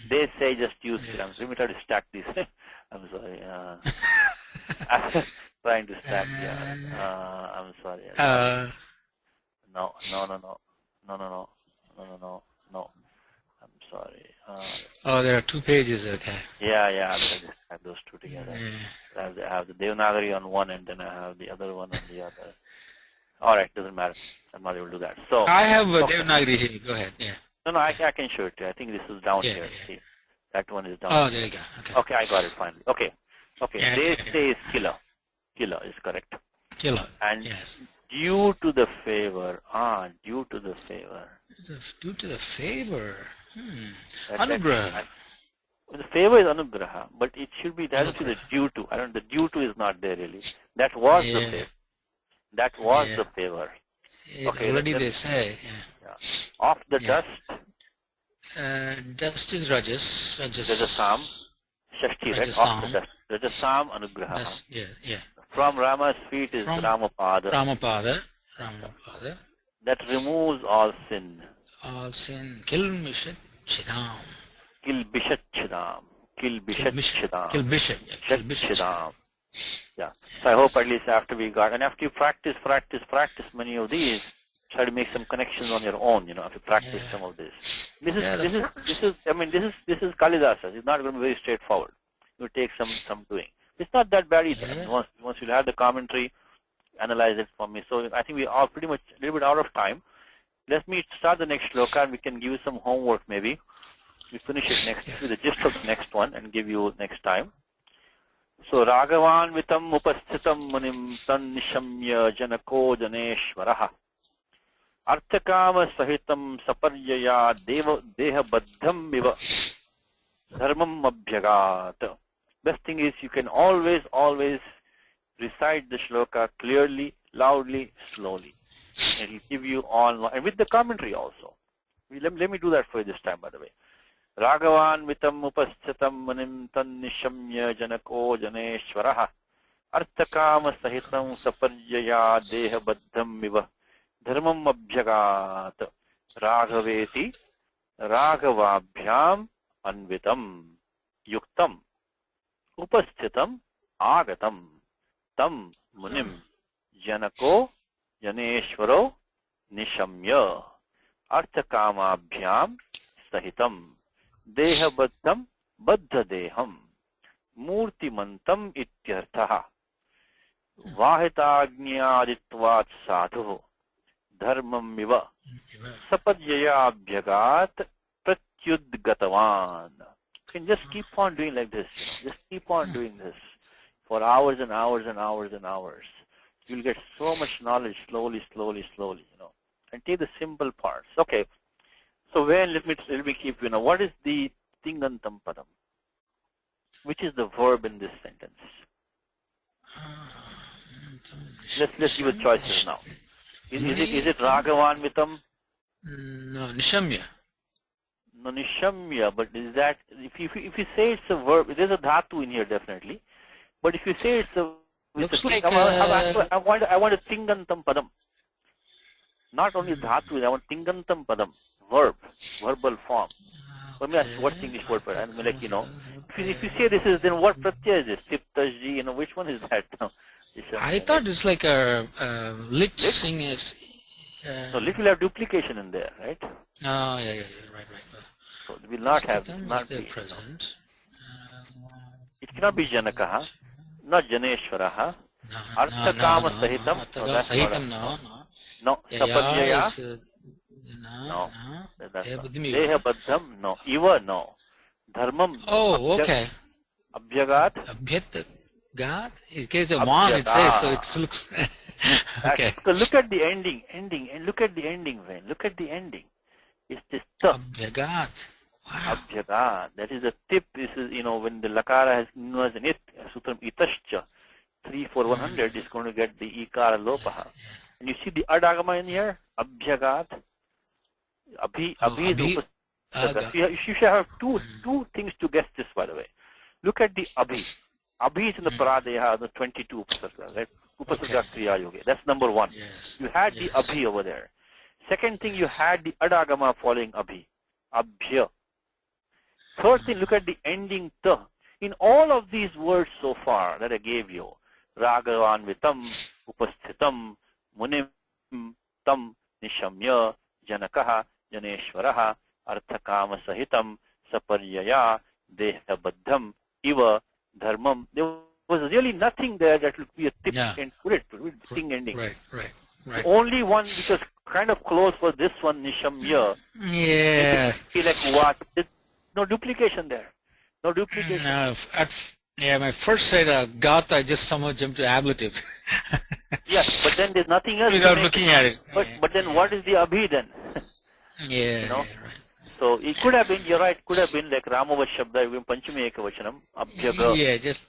They say just use killer. Let me try to stack these. I'm sorry. I'm trying to stack, I'm sorry. No. I'm sorry. There are 2 pages, okay. Yeah, I'm trying to stack those 2 together. I have the Devanagari on one and then I have the other one on the other. All right, doesn't matter. I'm not able to do that. So I have a Devanagari here. Go ahead. Yeah. No, I can show it to you. I think this is down here. See, that one is down. Oh, there you go. Okay, I got it finally. Okay. Yeah, They say is killer. Killer is correct. Killer. And yes. Due to the favor. Due to the favor. Due to the favor. Anugraha. The favor is anugraha, but it should be that the due to. The due to is not there really. That was the favor. That was the favor. Okay. Already they say. Of the dust. Dust is Rajas. Rajasam. Shashti, right? Of the dust. Rajasam anugraha. Yeah. From Rama's feet is Ramapada. Ramapada. That removes all sin. All sin. Kilmishat Chidam. Kilbishat Chidam. Yeah. So I hope at least after we got, and after you practice many of these, try to make some connections on your own, if you practice some of this. This is Kalidasa. It's not going to be very straightforward. It will take some doing. It's not that bad either. Once you'll have the commentary, analyze it for me. So I think we are pretty much a little bit out of time. Let me start the next shloka and we can give you some homework maybe. We finish it next with the gist of the next one and give you next time. So Ragavan vitam upasthitam munim tan nishamya janako janeshwaraha arthakama sahitam saparyaya deha baddham viva dharmam abhyagat. Best thing is you can always recite the shloka clearly, loudly, slowly. And he'll give you all, and with the commentary also. Let me do that for you this time, by the way. Ragavan vitam upasthitam munim tan nishamya janako janeshwaraha arthakama sahitam saparyaya deha baddham viva dharmam abhyagat raghaveti raghavabhyam anvitam yuktam upasthitam agatam tam munim janako janeshwaro nishamya arthakamabhyam sahitam dehabaddham baddhadeham murtimantam ityarthaha vahitagnyaditvat sadhu dharmam viva sapadyaya abhyagat pratyudgatavan. You can just keep on doing like this. Just keep on doing this for hours and hours and hours and hours. You'll get so much knowledge slowly, and take the simple parts. Okay. So when let me keep what is the tingantam padam? Which is the verb in this sentence? Let's give it choices now. Is it Raghuvanvitam? No, Nishamya. No, Nishamya, but is that if you say it's a verb, there's a dhatu in here definitely. But if you say it's a Looks like I want a tingantam padam. Not only dhatu, I want tingantam padam, verb, verbal form. Let me ask you, what's the English word for it? I'm like, if you say this is, then what pratyaya is this? Tiptaji, which one is that? I thought it's like a lit sing is. So lit will have duplication in there, right? Oh, yeah, right. So it will not have, not be present. It cannot be janakaha, not janeshwaraha. No, Arthakama sahitam. No. No. Sapanyaya. No. Deha baddham. No. Iva. No. Dharmam. Oh, okay. Abhyagat. God? In case of one, it says, so it looks. Okay. So look at the ending, and look at the ending, When. Look at the ending. It's this ta. Abhyagat. Wow. Abhyagat. That is the tip. This is, when the lakara has an it, sutram itascha, 3, 4, 100 is going to get the ikara lopaha. And you see the adagama in here, abhyagat, abhi. You should have two things to guess this, by the way. Look at the abhi. Abhi is in the paradeha, the 22 upasarga, right? Upasarga kriya yoga. That's number one. Yes. You had the abhi over there. Second thing, you had the adagama following abhi. Abhya. Third thing, look at the ending ta. In all of these words so far that I gave you, Raghuvanvitam, Upasthitam, Munim, Tam, Nishamya, Janakaha, Janeshwaraha, Arthakama Sahitam, Saparyaya, Dehabaddham, Iva, Dharmam. There was really nothing there that would be a tip and put it with thing ending. Right. The only one which was kind of close was this one, Nishamya. Yeah. Feel like what? There's no duplication there. No duplication. No, my first said Gat, I just somehow jumped to ablative. Yes, but then there's nothing else. Without looking at it. But then what is the abhi then? Yeah, right. So it could have been, you're right, could have been like Ramava Shabda, even Panchami Ekavachanam, Abhyaga. Yeah, just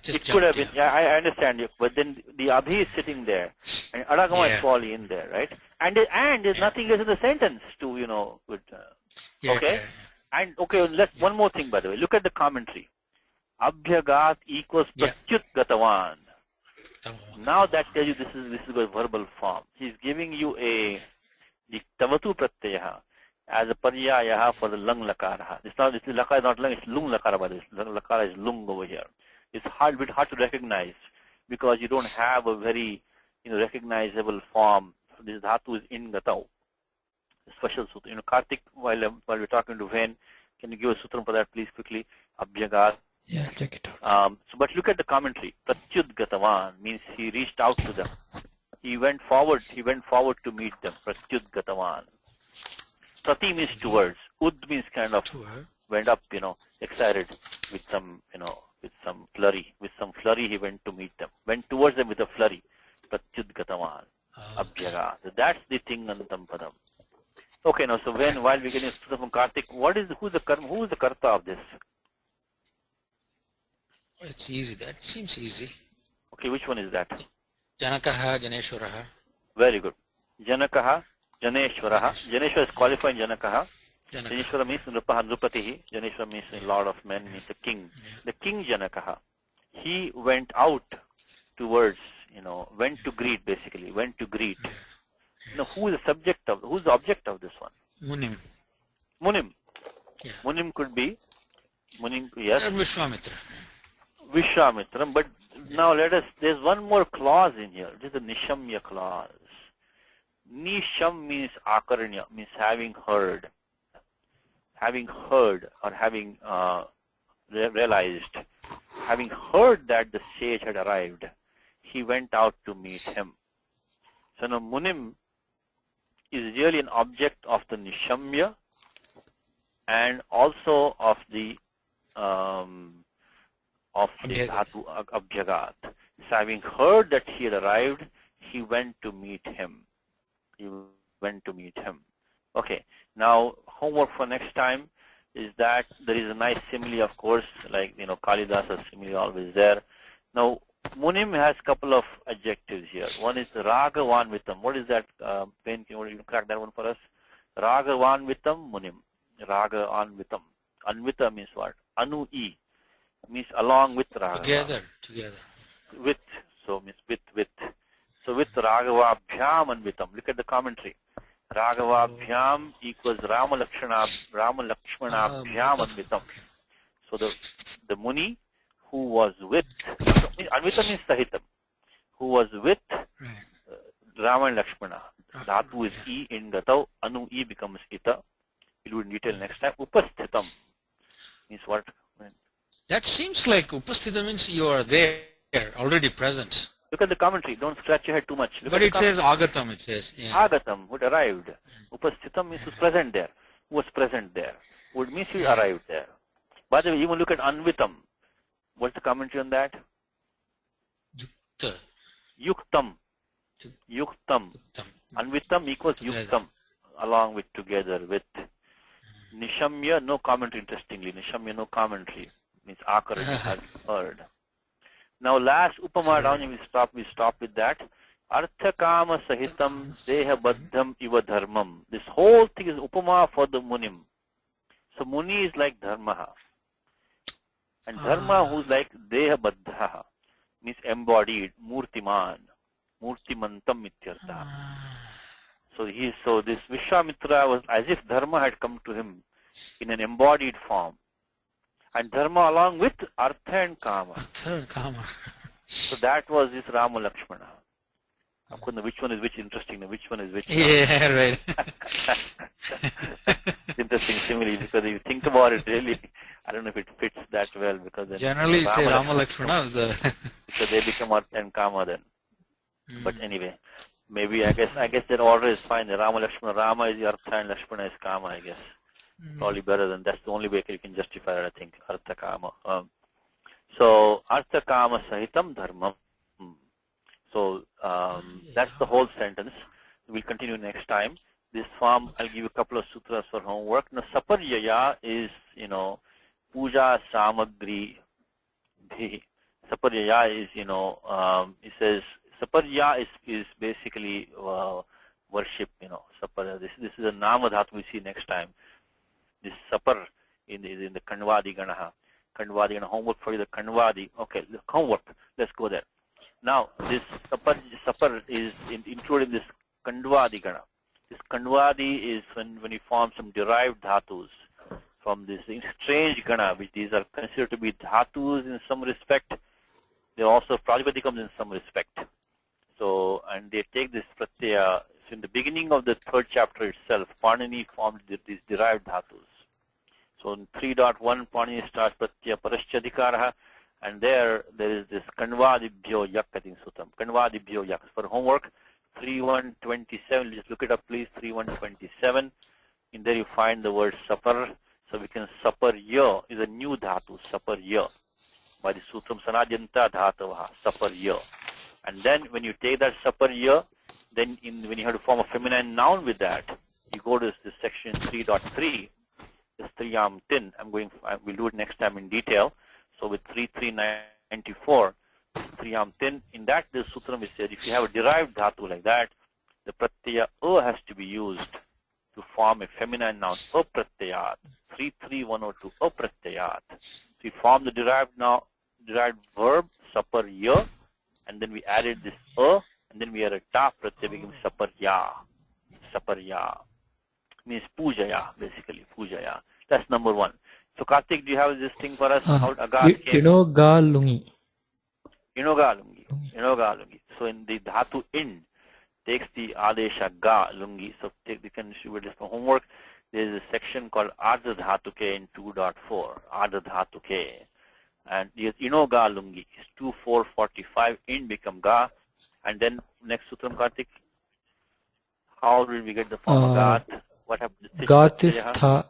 it could have been, I understand you, but then the abhi is sitting there, and adagama is falling in there, right? And there's nothing else in the sentence to, okay? And okay, one more thing, by the way. Look at the commentary. Abhyagat equals pratyut gatavan. Now that tells you this is a verbal form. He's giving you the tavatu pratyaya as a paryayaha for the lung lakara. This lakara is not lung, it's lung lakara, by this. Lakara is lung over here. It's bit hard to recognize because you don't have a very recognizable form. This dhatu is in gatau. Special sutra. Karthik, while we're talking to Ven, can you give a sutra for that, please, quickly? Abhyagat. Yeah, I'll check it out. But look at the commentary. Pratyud gatavan means he reached out to them. He went forward to meet them. Pratyud gatavan. Prati means towards. Ud means kind of went up, excited with some, with some flurry. With some flurry, he went to meet them. Went towards them with a flurry. Pratyud gatavan. Abhyagat. That's the thing antam padam. Okay, now so while we're getting from Karthik, who's the karta of this? It's easy. That seems easy. Okay, which one is that? Janakaha, Janeshwaraha. Very good. Janakaha, Janeshwaraha. Janeshwara is qualifying Janakaha. Janeshwara means Nrupaha, Nrupatihi. Janeshwara means Lord of Men, means the king. The king Janakaha. He went out towards, went to greet basically, went to greet. Now, who's the object of this one? Munim. Yeah. Munim could be, yes. Vishwamitra. But now there's one more clause in here. This is the Nishamya clause. Nisham means akaranya, means having heard. Having heard or having realized. Having heard that the sage had arrived, he went out to meet him. So now Munim is really an object of the Nishamya and also of the dhatu abhyagat. So having heard that he had arrived, he went to meet him. He went to meet him. Okay, now homework for next time is that there is a nice simile, of course, like, Kalidasa's simile always there. Now, Munim has a couple of adjectives here. One is Raghuvamsham. What is that? Ben, can you crack that one for us? Raghuvamsham, Munim. Raghuvamsham. Anvita means what? Anu-i means along with Raghava. Together. With, so means with. So with Raghuvamsham Anvitam. Look at the commentary. Raghuvamsham equals Rama Lakshmanabhyam Anvitam. So the Muni who was with, Anvitam means Sahitam, who was with Rama and Lakshmana. Dhatu is E in Gatau, Anu E becomes Ita. We'll do in detail next time. Upasthitam means what? That seems like Upasthita means you are there, already present. Look at the commentary. Don't scratch your head too much. But it says Agatam, it says. Yeah. Agatam, who arrived. Upasthitam means who's present there. Who was present there. Would means he arrived there. By the way, even look at Anvitam. What's the commentary on that? Yukta. Yuktam. Anvitam equals Yuktam. Along with, together with. Nishamya, no commentary, interestingly. Nishamya, no commentary. Means Akara, has heard. Now last Upama down, we stop with that. Artha Kama Sahitam Deha Baddham Iva Dharmam. This whole thing is Upama for the Munim. So Muni is like Dharmaha. And Dharma who's like Deha Baddhaha. Means embodied, Murtiman. Murtimantam Mityartha. So this Vishwamitra was as if Dharma had come to him in an embodied form. And Dharma along with Artha and Kama. So that was this Rama Lakshmana. Of course, which one is which? Interesting. Which one is which? Yeah, right. It's interesting simile because if you think about it, really, I don't know if it fits that well because then generally say Rama Lakshmana because they become Artha and Kama then. But anyway, maybe I guess that order is fine. The Rama Lakshmana, Rama is the Artha and Lakshmana is Kama, I guess. Probably better than that's the only way you can justify it, I think. Artha Kama. So Artha Kama Sahitam Dharmam. So that's the whole sentence. We'll continue next time. This form, I'll give you a couple of sutras for homework. Now Saparyaya is, Puja Samagri. Saparyaya is, it says Saparya is basically worship, Saparya. This is a Nama Dhatu we see next time. This Sapar is in the Kanvadi Ganaha. Kanvadi Gana, homework for you, the Kanvadi. Okay, homework. Let's go there. Now, this Sapar is included in this Kandvadi Gana. This Kandvadi is when you form some derived dhatus from this strange Gana, which these are considered to be dhatus in some respect. They also Prajipadikams in some respect. So, and they take this pratyaya. So in the beginning of the third chapter itself, Panini formed these derived dhatus. So in 3.1, Panini starts pratyaya paraschadikaraha, and there is this kanvadibhyo yak kating sutam. Kanvadibhyo yak. For homework, 3.1.27, just look it up please, 3.1.27. In there you find the word sapar. So we can saparya is a new dhatu, saparya. By the sutram sanajanta dhatavaha, saparya. And then when you take that saparya, then when you have to form a feminine noun with that, you go to this section 3.3, this triyam tin. We'll do it next time in detail. So with 3.3.94, triyam tin, in that the sutram is said, if you have a derived dhatu like that, the pratyaya has to be used to form a feminine noun, pratyayat. 3.3.102, pratyayat. So we form the derived verb, saparya, and then we added this and then we added ta pratyaya becomes saparya. Saparya means pujaya, basically pujaya. That's number one. So Karthik, do you have this thing for us? How Agat came? Inogalungi. Inogalungi. So in the dhatu in takes the adesha ga lungi. So we can distribute this for homework. There is a section called Ardha Dhatuke in 2.4. Ardha Dhatuke. And Inoga lungi is 2.4.45. In become ga. And then next sutram, Karthik. How will we get the form of gat? What happened? Gatistha.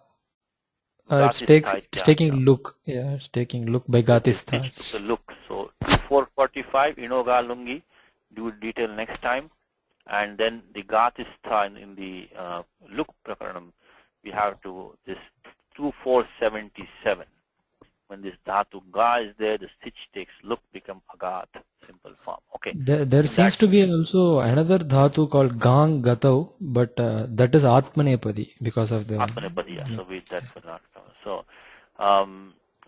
It's taking look. Yeah, it's taking look by Gatistha. The look. So 2.4.45 Inoga lungi. do detail next time. And then the Gatistha in the Luk Prakaranam, we have to this 2477. When this dhatu ga is there, the stitch takes Luk become agat, simple form. Okay. There seems to be also another dhatu called gang gatau, but that is atmanepadi because of the Atmanepadi, yeah. So we that for not. So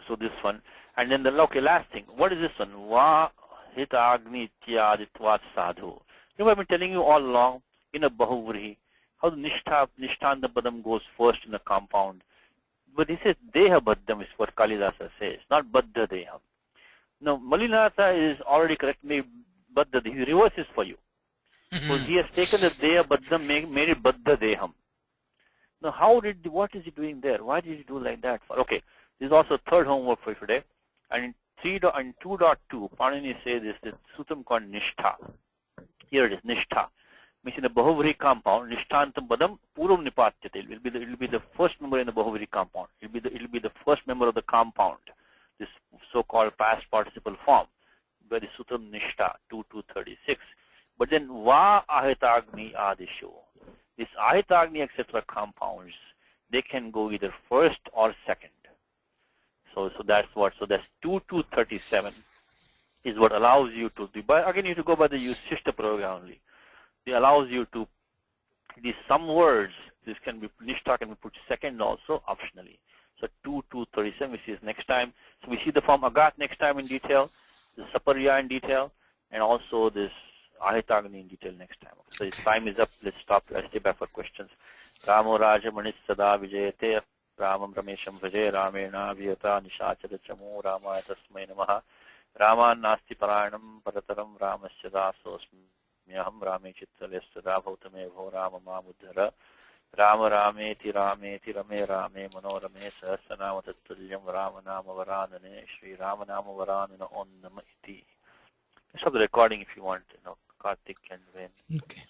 so this one. And then the last thing. What is this one? Va hita agni ityaditvat sadhu. You know, I've been telling you all along in a bahuvrihi how the nishtanta padam goes first in a compound. But he says deha baddham is what Kalidasa says, not baddha deham. Now Malinatha is already correct me baddha. He reverses for you. So he has taken the deha baddham, made it baddha deham. Now what is he doing there? Why did he do like that? Okay, this is also third homework for you today. And in 2.2, Panini says this sutram called nishtha. Here it is, nishtha. Means in the Bahuvri compound, nishtantam padam puram nipatyate. It will be the first member in the Bahuvri compound. It will be the first member of the compound. This so-called past participle form, where the sutram nishtha 2.236. But then va ahitagni adisho. This ahitagni etc. compounds, they can go either first or second. So that's what. So that's 2.237 is what allows you to do. But again, you have to go by the Usishta program only. It allows you to, these some words, this can be, nishtha can be put second also optionally. So 2.237, we see this next time. So we see the form agat next time in detail, the saparya in detail, and also this ahitagni in detail next time. So this time is up. Let's stop. Let's stay back for questions. Ramo Raja Manis Sada Vijayate Ramam Ramesham Vijay Ramena Vyata Nishachara Chamo Ramaya Tasmai Namaha Raman Nasti Paranam Parataram Ramasya Dasosmi Myaham Rame Chittalestada Bhautame Bho Rama Mamudhara Rama Rameti Rameti Rame Rame Manorame Sahasranamatattuliyam Rama Nama Varanane Shri Rama Nama Varanana On Nama Iti. Stop the recording if you want, Karthik and Ven. Okay.